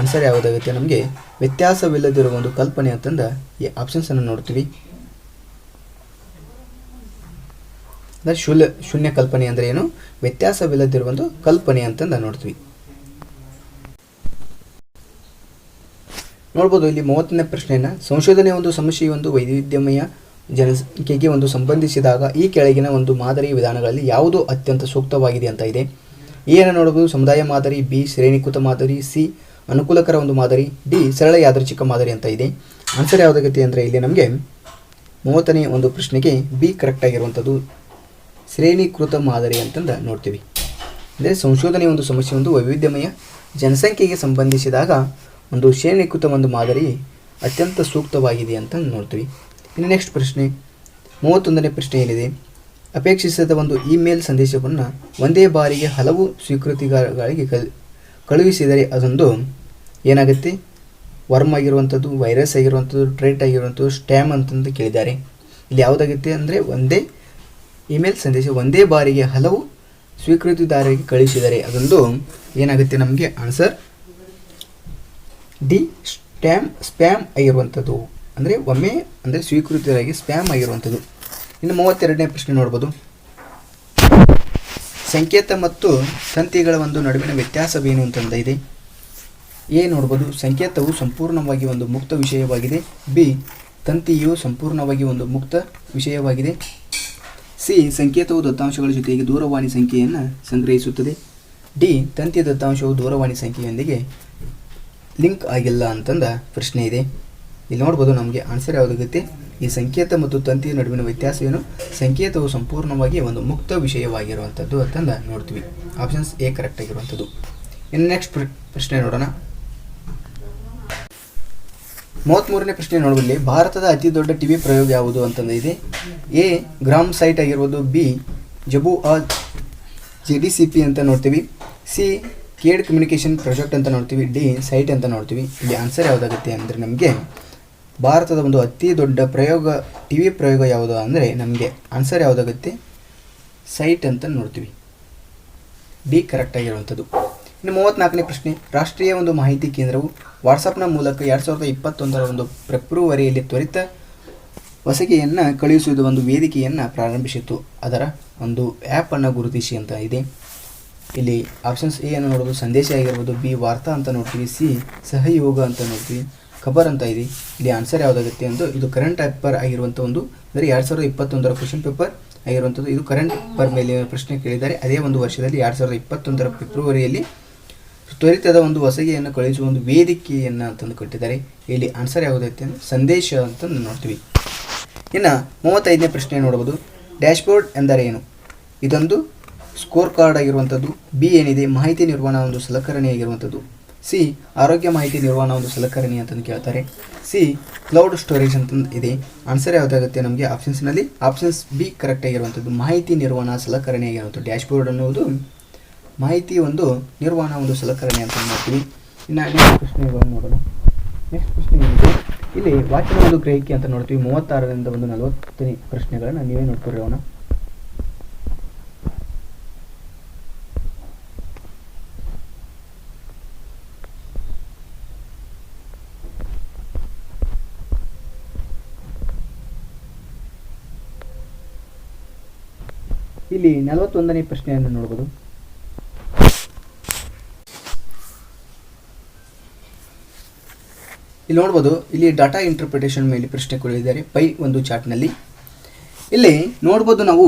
ಆನ್ಸರ್ ಯಾವುದಾಗುತ್ತೆ ನಮಗೆ ವ್ಯತ್ಯಾಸವಿಲ್ಲದಿರುವ ಒಂದು ಕಲ್ಪನೆ ಅಂತಂದು ಈ ಆಪ್ಷನ್ಸನ್ನು ನೋಡ್ತೀವಿ. ಅಂದರೆ ಶೂನ್ಯ ಕಲ್ಪನೆ ಅಂದರೆ ಏನು? ವ್ಯತ್ಯಾಸವಿಲ್ಲದಿರುವ ಒಂದು ಕಲ್ಪನೆ ಅಂತಂದು ನೋಡ್ತೀವಿ. ನೋಡ್ಬೋದು ಇಲ್ಲಿ 30ನೇ ಪ್ರಶ್ನೆಯನ್ನು, ಸಂಶೋಧನೆಯ ಒಂದು ಸಮಸ್ಯೆಯ ಒಂದು ವೈವಿಧ್ಯಮಯ ಜನಸಂಖ್ಯೆಗೆ ಒಂದು ಸಂಬಂಧಿಸಿದಾಗ ಈ ಕೆಳಗಿನ ಒಂದು ಮಾದರಿ ವಿಧಾನಗಳಲ್ಲಿ ಯಾವುದು ಅತ್ಯಂತ ಸೂಕ್ತವಾಗಿದೆ ಅಂತ ಇದೆ. ಎ ಅನ್ನು ನೋಡಬಹುದು, ಸಮುದಾಯ ಮಾದರಿ. ಬಿ ಶ್ರೇಣೀಕೃತ ಮಾದರಿ. ಸಿ ಅನುಕೂಲಕರ ಒಂದು ಮಾದರಿ. ಡಿ ಸರಳ ಯಾದೃಚ್ಛಿಕ ಮಾದರಿ ಅಂತ ಇದೆ. ಆನ್ಸರ್ ಯಾವುದಾಗುತ್ತೆ ಅಂದರೆ ಇಲ್ಲಿ ನಮಗೆ 30ನೇ ಒಂದು ಪ್ರಶ್ನೆಗೆ ಬಿ ಕರೆಕ್ಟ್ ಆಗಿರುವಂಥದ್ದು, ಶ್ರೇಣೀಕೃತ ಮಾದರಿ ಅಂತಂದು ನೋಡ್ತೀವಿ. ಅಂದರೆ ಸಂಶೋಧನೆಯ ಒಂದು ಸಮಸ್ಯೆ ಒಂದು ವೈವಿಧ್ಯಮಯ ಜನಸಂಖ್ಯೆಗೆ ಸಂಬಂಧಿಸಿದಾಗ ಒಂದು ಶ್ರೇಣೀಕೃತ ಒಂದು ಮಾದರಿ ಅತ್ಯಂತ ಸೂಕ್ತವಾಗಿದೆ ಅಂತ ನೋಡ್ತೀವಿ. ಇನ್ನು ನೆಕ್ಸ್ಟ್ ಪ್ರಶ್ನೆ, 31ನೇ ಪ್ರಶ್ನೆ ಏನಿದೆ, ಅಪೇಕ್ಷಿಸಿದ ಒಂದು ಇಮೇಲ್ ಸಂದೇಶವನ್ನು ಒಂದೇ ಬಾರಿಗೆ ಹಲವು ಸ್ವೀಕೃತಿಗಳಿಗೆ ಕಳುಹಿಸಿದರೆ ಅದೊಂದು ಏನಾಗುತ್ತೆ? ವರ್ಮ್ ಆಗಿರುವಂಥದ್ದು, ವೈರಸ್ ಆಗಿರುವಂಥದ್ದು, ಟ್ರೇಟ್ ಆಗಿರುವಂಥದ್ದು, ಸ್ಟ್ಯಾಮ್ ಅಂತಂದು ಕೇಳಿದ್ದಾರೆ. ಇಲ್ಲಿ ಯಾವುದಾಗುತ್ತೆ ಅಂದರೆ ಒಂದೇ ಇಮೇಲ್ ಸಂದೇಶ ಒಂದೇ ಬಾರಿಗೆ ಹಲವು ಸ್ವೀಕೃತಿದಾರರಿಗೆ ಕಳುಹಿಸಿದರೆ ಅದೊಂದು ಏನಾಗುತ್ತೆ ನಮಗೆ ಆನ್ಸರ್ ಡಿ ಸ್ಪ್ಯಾಮ್ ಆಗಿರುವಂಥದ್ದು. ಅಂದರೆ ಒಮ್ಮೆ ಅಂದರೆ ಸ್ವೀಕೃತಿದಾರರಿಗೆ ಸ್ಪ್ಯಾಮ್ ಆಗಿರುವಂಥದ್ದು. ಇನ್ನು 32ನೇ ಪ್ರಶ್ನೆ ನೋಡ್ಬೋದು, ಸಂಕೇತ ಮತ್ತು ತಂತಿಗಳ ಒಂದು ನಡುವಿನ ವ್ಯತ್ಯಾಸವೇನು ಅಂತಂದ ಇದೆ. ಎ ನೋಡ್ಬೋದು, ಸಂಕೇತವು ಸಂಪೂರ್ಣವಾಗಿ ಒಂದು ಮುಕ್ತ ವಿಷಯವಾಗಿದೆ. ಬಿ ತಂತಿಯು ಸಂಪೂರ್ಣವಾಗಿ ಒಂದು ಮುಕ್ತ ವಿಷಯವಾಗಿದೆ. ಸಿ ಸಂಕೇತವು ದತ್ತಾಂಶಗಳ ಜೊತೆಗೆ ದೂರವಾಣಿ ಸಂಖ್ಯೆಯನ್ನು ಸಂಗ್ರಹಿಸುತ್ತದೆ. ಡಿ ತಂತಿಯ ದತ್ತಾಂಶವು ದೂರವಾಣಿ ಸಂಖ್ಯೆಯೊಂದಿಗೆ ಲಿಂಕ್ ಆಗಿಲ್ಲ ಅಂತಂದ ಪ್ರಶ್ನೆ ಇದೆ. ಇಲ್ಲಿ ನೋಡ್ಬೋದು ನಮಗೆ ಆನ್ಸರ್ ಯಾವುದಾಗುತ್ತೆ, ಈ ಸಂಕೇತ ಮತ್ತು ತಂತಿಯ ನಡುವಿನ ವ್ಯತ್ಯಾಸ ಏನು, ಸಂಕೇತವು ಸಂಪೂರ್ಣವಾಗಿ ಒಂದು ಮುಕ್ತ ವಿಷಯವಾಗಿರುವಂಥದ್ದು ಅಂತಂದ ನೋಡ್ತೀವಿ. ಆಪ್ಷನ್ಸ್ ಎ ಕರೆಕ್ಟ್ ಆಗಿರುವಂಥದ್ದು. ಇನ್ನು ನೆಕ್ಸ್ಟ್ ಪ್ರಶ್ನೆ ನೋಡೋಣ. 33ನೇ ಪ್ರಶ್ನೆ ನೋಡಬಲ್ಲಿ ಭಾರತದ ಅತಿ ದೊಡ್ಡ ಟಿವಿ ಪ್ರಯೋಗ ಯಾವುದು ಅಂತಂದ ಇದೆ. ಎ ಗ್ರಾಮ್ ಸೈಟ್ ಆಗಿರ್ಬೋದು, ಬಿ ಜಬು JDCP ಅಂತ ನೋಡ್ತೀವಿ, ಸಿ ಕೇಡ್ ಕಮ್ಯುನಿಕೇಷನ್ ಪ್ರಾಜೆಕ್ಟ್ ಅಂತ ನೋಡ್ತೀವಿ, ಡಿ ಸೈಟ್ ಅಂತ ನೋಡ್ತೀವಿ. ಇಲ್ಲಿ ಆನ್ಸರ್ ಯಾವುದಾಗುತ್ತೆ ಅಂದರೆ ನಮಗೆ ಭಾರತದ ಒಂದು ಅತಿ ದೊಡ್ಡ ಪ್ರಯೋಗ ಟಿವಿ ಪ್ರಯೋಗ ಯಾವುದು ಅಂದರೆ ನಮಗೆ ಆನ್ಸರ್ ಯಾವುದಾಗುತ್ತೆ, ಸೈಟ್ ಅಂತ ನೋಡ್ತೀವಿ. ಡಿ ಕರೆಕ್ಟ್ ಆಗಿರುವಂಥದ್ದು. ಇನ್ನು 34ನೇ ಪ್ರಶ್ನೆ, ರಾಷ್ಟ್ರೀಯ ಒಂದು ಮಾಹಿತಿ ಕೇಂದ್ರವು ವಾಟ್ಸಪ್ನ ಮೂಲಕ 2021ರ ಒಂದು ಫೆಬ್ರವರಿಯಲ್ಲಿ ತ್ವರಿತ ಹೊಸಗೆಯನ್ನು ಕಳುಹಿಸುವುದು ಒಂದು ವೇದಿಕೆಯನ್ನು ಪ್ರಾರಂಭಿಸಿತು. ಅದರ ಒಂದು ಆ್ಯಪನ್ನು ಗುರುತಿಸಿ ಅಂತ ಇದೆ. ಇಲ್ಲಿ ಆಪ್ಷನ್ಸ್ ಎ ಅನ್ನು ನೋಡೋದು ಸಂದೇಶ ಆಗಿರ್ಬೋದು, ಬಿ ವಾರ್ತಾ ಅಂತ ನೋಡ್ತೀವಿ, ಸಿ ಸಹಯೋಗ ಅಂತ ನೋಡ್ತೀವಿ, ಖಬರ್ ಅಂತ ಇದೆ. ಇಲ್ಲಿ ಆನ್ಸರ್ ಯಾವುದಾಗುತ್ತೆ ಎಂದು ಇದು ಕರೆಂಟ್ ಪೇಪರ್ ಆಗಿರುವಂಥ ಒಂದು ಅಂದರೆ 2021ರ ಕ್ವಶನ್ ಪೇಪರ್ ಆಗಿರುವಂಥದ್ದು. ಇದು ಕರೆಂಟ್ ಪೇಪರ್ ಮೇಲೆ ಪ್ರಶ್ನೆ ಕೇಳಿದ್ದಾರೆ. ಅದೇ ಒಂದು ವರ್ಷದಲ್ಲಿ 2021ರ ಫೆಬ್ರವರಿಯಲ್ಲಿ ತ್ವರಿತದ ಒಂದು ಹೊಸಗೆಯನ್ನು ಕಳುಹಿಸುವ ಒಂದು ವೇದಿಕೆಯನ್ನು ಅಂತಂದು ಕೊಟ್ಟಿದ್ದಾರೆ. ಇಲ್ಲಿ ಆನ್ಸರ್ ಯಾವುದೈತೆ ಅಂದರೆ ಸಂದೇಶ ಅಂತಂದು ನೋಡ್ತೀವಿ. ಇನ್ನು 35ನೇ ಪ್ರಶ್ನೆ ನೋಡ್ಬೋದು, ಡ್ಯಾಶ್ಬೋರ್ಡ್ ಎಂದರೆ ಏನು? ಇದೊಂದು ಸ್ಕೋರ್ ಕಾರ್ಡ್ ಆಗಿರುವಂಥದ್ದು. ಬಿ ಏನಿದೆ, ಮಾಹಿತಿ ನಿರ್ವಹಣಾ ಒಂದು ಸಲಕರಣೆ ಆಗಿರುವಂಥದ್ದು. ಸಿ ಆರೋಗ್ಯ ಮಾಹಿತಿ ನಿರ್ವಹಣಾ ಒಂದು ಸಲಕರಣೆ ಅಂತಂದು ಕೇಳ್ತಾರೆ. ಸಿ ಕ್ಲೌಡ್ ಸ್ಟೋರೇಜ್ ಅಂತಂದು ಇದೆ. ಆನ್ಸರ್ ಯಾವುದಾಗುತ್ತೆ ನಮಗೆ ಆಪ್ಷನ್ಸ್ನಲ್ಲಿ ಆಪ್ಷನ್ಸ್ ಬಿ ಕರೆಕ್ಟ್ ಆಗಿರುವಂಥದ್ದು, ಮಾಹಿತಿ ನಿರ್ವಹಣಾ ಸಲಕರಣೆ ಆಗಿರುವಂಥದ್ದು. ಡ್ಯಾಶ್ಬೋರ್ಡ್ ಅನ್ನುವುದು ಮಾಹಿತಿ ಒಂದು ನಿರ್ವಹಣಾ ಒಂದು ಸಲಕರಣೆ ಅಂತ ಮಾಡ್ತೀವಿ. ಇನ್ನು ನೆಕ್ಸ್ಟ್ ಪ್ರಶ್ನೆಗಳನ್ನು ನೋಡೋಣ. ನೆಕ್ಸ್ಟ್ ಪ್ರಶ್ನೆ ಏನಿದೆ, ಇಲ್ಲಿ ವಾಚನ ಒಂದು ಗ್ರಹಿಕೆ ಅಂತ ನೋಡ್ತೀವಿ. 36ರಿಂದ ಒಂದು 40ನೇ ಪ್ರಶ್ನೆಗಳನ್ನು ನೀವೇ ನೋಡ್ಕೊಳ್ಳೋಣ. ಇಲ್ಲಿ 41ನೇ ಪ್ರಶ್ನೆಯನ್ನು ನೋಡ್ಬೋದು. ಇಲ್ಲಿ ನೋಡ್ಬೋದು, ಇಲ್ಲಿ ಡಾಟಾ ಇಂಟರ್ಪ್ರಿಟೇಷನ್ ಮೇಲೆ ಪ್ರಶ್ನೆ ಕೊಟ್ಟಿದ್ದಾರೆ ಪೈ ಒಂದು ಚಾರ್ಟ್ನಲ್ಲಿ. ಇಲ್ಲಿ ನೋಡ್ಬೋದು ನಾವು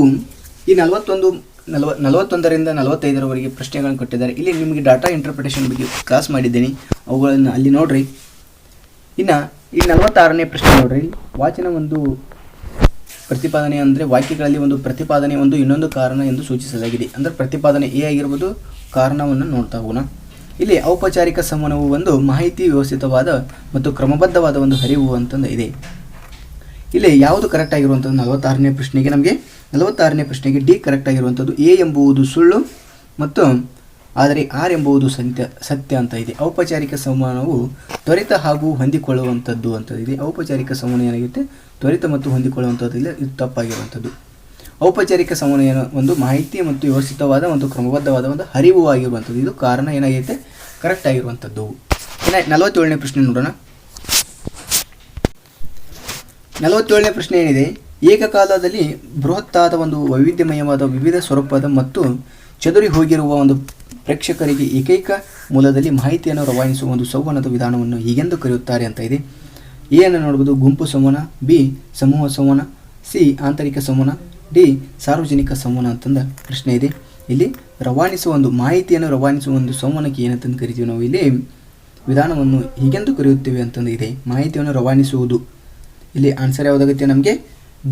ಈ 41ರಿಂದ 45ರವರೆಗೆ ಪ್ರಶ್ನೆಗಳನ್ನು ಕೊಟ್ಟಿದ್ದಾರೆ. ಇಲ್ಲಿ ನಿಮಗೆ ಡಾಟಾ ಇಂಟರ್ಪ್ರಿಟೇಷನ್ ಬಗ್ಗೆ ಕ್ಲಾಸ್ ಮಾಡಿದ್ದೀನಿ, ಅವುಗಳನ್ನು ಅಲ್ಲಿ ನೋಡ್ರಿ. ಇನ್ನು ಈ 46ನೇ ಪ್ರಶ್ನೆ ನೋಡ್ರಿ, ವಾಚನ ಒಂದು ಪ್ರತಿಪಾದನೆ ಅಂದರೆ ವಾಕ್ಯಗಳಲ್ಲಿ ಒಂದು ಪ್ರತಿಪಾದನೆ ಒಂದು ಇನ್ನೊಂದು ಕಾರಣ ಎಂದು ಸೂಚಿಸಲಾಗಿದೆ. ಅಂದರೆ ಪ್ರತಿಪಾದನೆ ಎ ಆಗಿರ್ಬೋದು, ಕಾರಣವನ್ನು ನೋಡ್ತಾ ಹೋಗೋಣ. ಇಲ್ಲಿ ಔಪಚಾರಿಕ ಸಂವಹನವು ಒಂದು ಮಾಹಿತಿ ವ್ಯವಸ್ಥಿತವಾದ ಮತ್ತು ಕ್ರಮಬದ್ಧವಾದ ಒಂದು ಹರಿವು ಅಂತಂದು ಇದೆ. ಇಲ್ಲಿ ಯಾವುದು ಕರೆಕ್ಟ್ ಆಗಿರುವಂಥದ್ದು 46ನೇ ಪ್ರಶ್ನೆಗೆ ನಮಗೆ 46ನೇ ಪ್ರಶ್ನೆಗೆ ಡಿ ಕರೆಕ್ಟ್ ಆಗಿರುವಂಥದ್ದು. ಎ ಎಂಬುದು ಸುಳ್ಳು ಮತ್ತು ಆದರೆ ಆರ್ ಎಂಬುದು ಸತ್ಯ ಅಂತ ಇದೆ. ಔಪಚಾರಿಕ ಸಂವಹನವು ತ್ವರಿತ ಹಾಗೂ ಹೊಂದಿಕೊಳ್ಳುವಂಥದ್ದು ಅಂತ ಇದೆ. ಔಪಚಾರಿಕ ಸಂವಹನ ಏನಾಗುತ್ತೆ, ತ್ವರಿತ ಮತ್ತು ಹೊಂದಿಕೊಳ್ಳುವಂಥದ್ದು ಇಲ್ಲ, ಇದು ತಪ್ಪಾಗಿರುವಂಥದ್ದು. ಔಪಚಾರಿಕ ಸಂವಹನ ಒಂದು ಮಾಹಿತಿ ಮತ್ತು ವ್ಯವಸ್ಥಿತವಾದ ಒಂದು ಕ್ರಮಬದ್ಧವಾದ ಒಂದು ಹರಿವು ಆಗಿರುವಂಥದ್ದು. ಇದು ಕಾರಣ ಏನಾಗೈತೆ, ಕರೆಕ್ಟ್ ಆಗಿರುವಂಥದ್ದು. ಇನ್ನು 47ನೇ ಪ್ರಶ್ನೆ ನೋಡೋಣ. 47ನೇ ಪ್ರಶ್ನೆ ಏನಿದೆ, ಏಕಕಾಲದಲ್ಲಿ ಬೃಹತ್ತಾದ ಒಂದು ವೈವಿಧ್ಯಮಯವಾದ ವಿವಿಧ ಸ್ವರೂಪದ ಮತ್ತು ಚದುರಿ ಹೋಗಿರುವ ಒಂದು ಪ್ರೇಕ್ಷಕರಿಗೆ ಏಕೈಕ ಮೂಲದಲ್ಲಿ ಮಾಹಿತಿಯನ್ನು ರವಾನಿಸುವ ಒಂದು ಸಂವಹನದ ವಿಧಾನವನ್ನು ಹೀಗೆಂದು ಕರೆಯುತ್ತಾರೆ ಅಂತ ಇದೆ. ಎ ಅನ್ನು ನೋಡ್ಬೋದು, ಗುಂಪು ಸಂವಹನ, ಬಿ ಸಮೂಹ ಸಂವಹನ, ಸಿ ಆಂತರಿಕ ಸಂವಹನ, ಡಿ ಸಾರ್ವಜನಿಕ ಸಂವಹನ ಅಂತಂದ ಪ್ರಶ್ನೆ ಇದೆ. ಇಲ್ಲಿ ರವಾನಿಸುವ ಒಂದು ಮಾಹಿತಿಯನ್ನು ರವಾನಿಸುವ ಒಂದು ಸಂವಹನಕ್ಕೆ ಏನಂತಂದು ಕರಿತೀವಿ ನಾವು. ಇಲ್ಲಿ ವಿಧಾನವನ್ನು ಹೀಗೆಂದು ಕರೆಯುತ್ತೇವೆ ಅಂತಂದು ಇದೆ, ಮಾಹಿತಿಯನ್ನು ರವಾನಿಸುವುದು. ಇಲ್ಲಿ ಆನ್ಸರ್ ಯಾವುದಾಗುತ್ತೆ ನಮಗೆ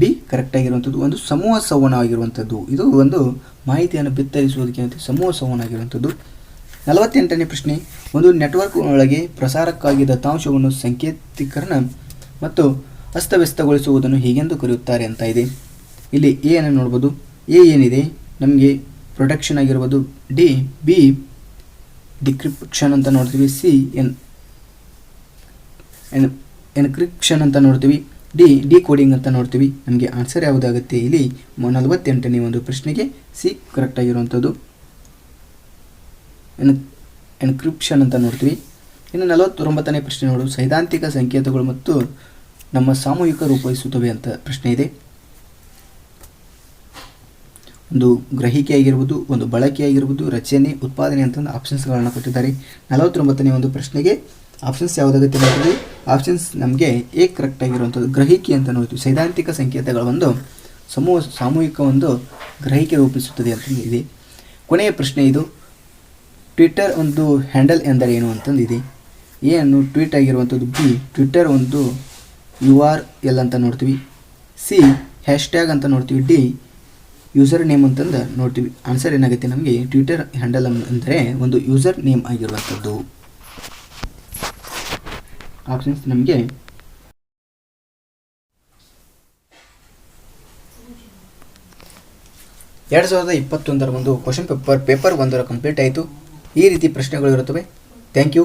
ಬಿ ಕರೆಕ್ಟ್ ಆಗಿರುವಂಥದ್ದು, ಒಂದು ಸಮೂಹ ಸಂವಹನ ಆಗಿರುವಂಥದ್ದು. ಇದು ಒಂದು ಮಾಹಿತಿಯನ್ನು ಬಿತ್ತರಿಸುವುದಕ್ಕೆ ಸಮೂಹ ಸಂವಹನ ಆಗಿರುವಂಥದ್ದು. 48ನೇ ಪ್ರಶ್ನೆ, ಒಂದು ನೆಟ್ವರ್ಕ್ ಒಳಗೆ ಪ್ರಸಾರಕ್ಕಾಗಿ ದತ್ತಾಂಶವನ್ನು ಸಂಕೇತೀಕರಣ ಮತ್ತು ಅಸ್ತವ್ಯಸ್ತಗೊಳಿಸುವುದನ್ನು ಹೀಗೆಂದು ಕರೆಯುತ್ತಾರೆ ಅಂತ ಇದೆ. ಇಲ್ಲಿ ಎ ಅನ್ನು ನೋಡ್ಬೋದು, ಎ ಏನಿದೆ ನಮಗೆ ಪ್ರೊಟೆಕ್ಷನ್ ಆಗಿರ್ಬೋದು, ಬಿ ಡಿಕ್ರಿಪ್ಷನ್ ಅಂತ ನೋಡ್ತೀವಿ, ಸಿ ಎನ್ಕ್ರಿಪ್ಷನ್ ಅಂತ ನೋಡ್ತೀವಿ, ಡಿ ಕೋಡಿಂಗ್ ಅಂತ ನೋಡ್ತೀವಿ. ನಮಗೆ ಆನ್ಸರ್ ಯಾವುದಾಗುತ್ತೆ ಇಲ್ಲಿ 48ನೇ ಒಂದು ಪ್ರಶ್ನೆಗೆ ಸಿ ಕರೆಕ್ಟ್ ಆಗಿರುವಂಥದ್ದು, ಎನ್ಕ್ರಿಪ್ಷನ್ ಅಂತ ನೋಡ್ತೀವಿ. ಇನ್ನು 49ನೇ ಪ್ರಶ್ನೆ ನೋಡು, ಸೈದ್ಧಾಂತಿಕ ಸಂಕೇತಗಳು ಮತ್ತು ನಮ್ಮ ಸಾಮೂಹಿಕ ರೂಪಿಸುತ್ತವೆ ಅಂತ ಪ್ರಶ್ನೆ ಇದೆ. ಒಂದು ಗ್ರಹಿಕೆ ಆಗಿರ್ಬೋದು, ಒಂದು ಬಳಕೆ ಆಗಿರ್ಬೋದು, ರಚನೆ, ಉತ್ಪಾದನೆ ಅಂತಂದು ಆಪ್ಷನ್ಸ್ಗಳನ್ನು ಕೊಟ್ಟಿದ್ದಾರೆ. 49ನೇ ಒಂದು ಪ್ರಶ್ನೆಗೆ ಆಪ್ಷನ್ಸ್ ಯಾವುದಾಗುತ್ತೆ ನೋಡಿದ್ರೆ ಆಪ್ಷನ್ಸ್ ನಮಗೆ ಎ ಕರೆಕ್ಟ್ ಆಗಿರುವಂಥದ್ದು, ಗ್ರಹಿಕೆ ಅಂತ ನೋಡ್ತೀವಿ. ಸೈದ್ಧಾಂತಿಕ ಸಂಕೇತಗಳ ಒಂದು ಸಾಮೂಹಿಕ ಒಂದು ಗ್ರಹಿಕೆ ರೂಪಿಸುತ್ತದೆ ಅಂತ ಇದೆ. ಕೊನೆಯ ಪ್ರಶ್ನೆ ಇದು, ಟ್ವಿಟರ್ ಒಂದು ಹ್ಯಾಂಡಲ್ ಎಂದರೆ ಏನು ಅಂತಂದಿದೆ. ಏನು ಟ್ವೀಟ್ ಆಗಿರುವಂಥದ್ದು. ಬಿ ಟ್ವಿಟ್ಟರ್ ಒಂದು URL ಅಂತ ನೋಡ್ತೀವಿ. ಸಿ ಹ್ಯಾಶ್ಟ್ಯಾಗ್ ಅಂತ ನೋಡ್ತೀವಿ. ಡಿ ಯೂಸರ್ ನೇಮ್ ಅಂತಂದು ನೋಡ್ತೀವಿ. ಆನ್ಸರ್ ಏನಾಗುತ್ತೆ ನಮಗೆ ಟ್ವಿಟರ್ ಹ್ಯಾಂಡಲ್ ಅಂದರೆ ಒಂದು ಯೂಸರ್ ನೇಮ್ ಆಗಿರುವಂಥದ್ದು. ಆಪ್ಷನ್ಸ್ ನಮಗೆ ಎರಡು 2021 ಒಂದು ಕ್ವಶನ್ ಪೇಪರ್ 1 ಕಂಪ್ಲೀಟ್ ಆಯಿತು. ಈ ರೀತಿ ಪ್ರಶ್ನೆಗಳು ಇರುತ್ತವೆ. Thank you.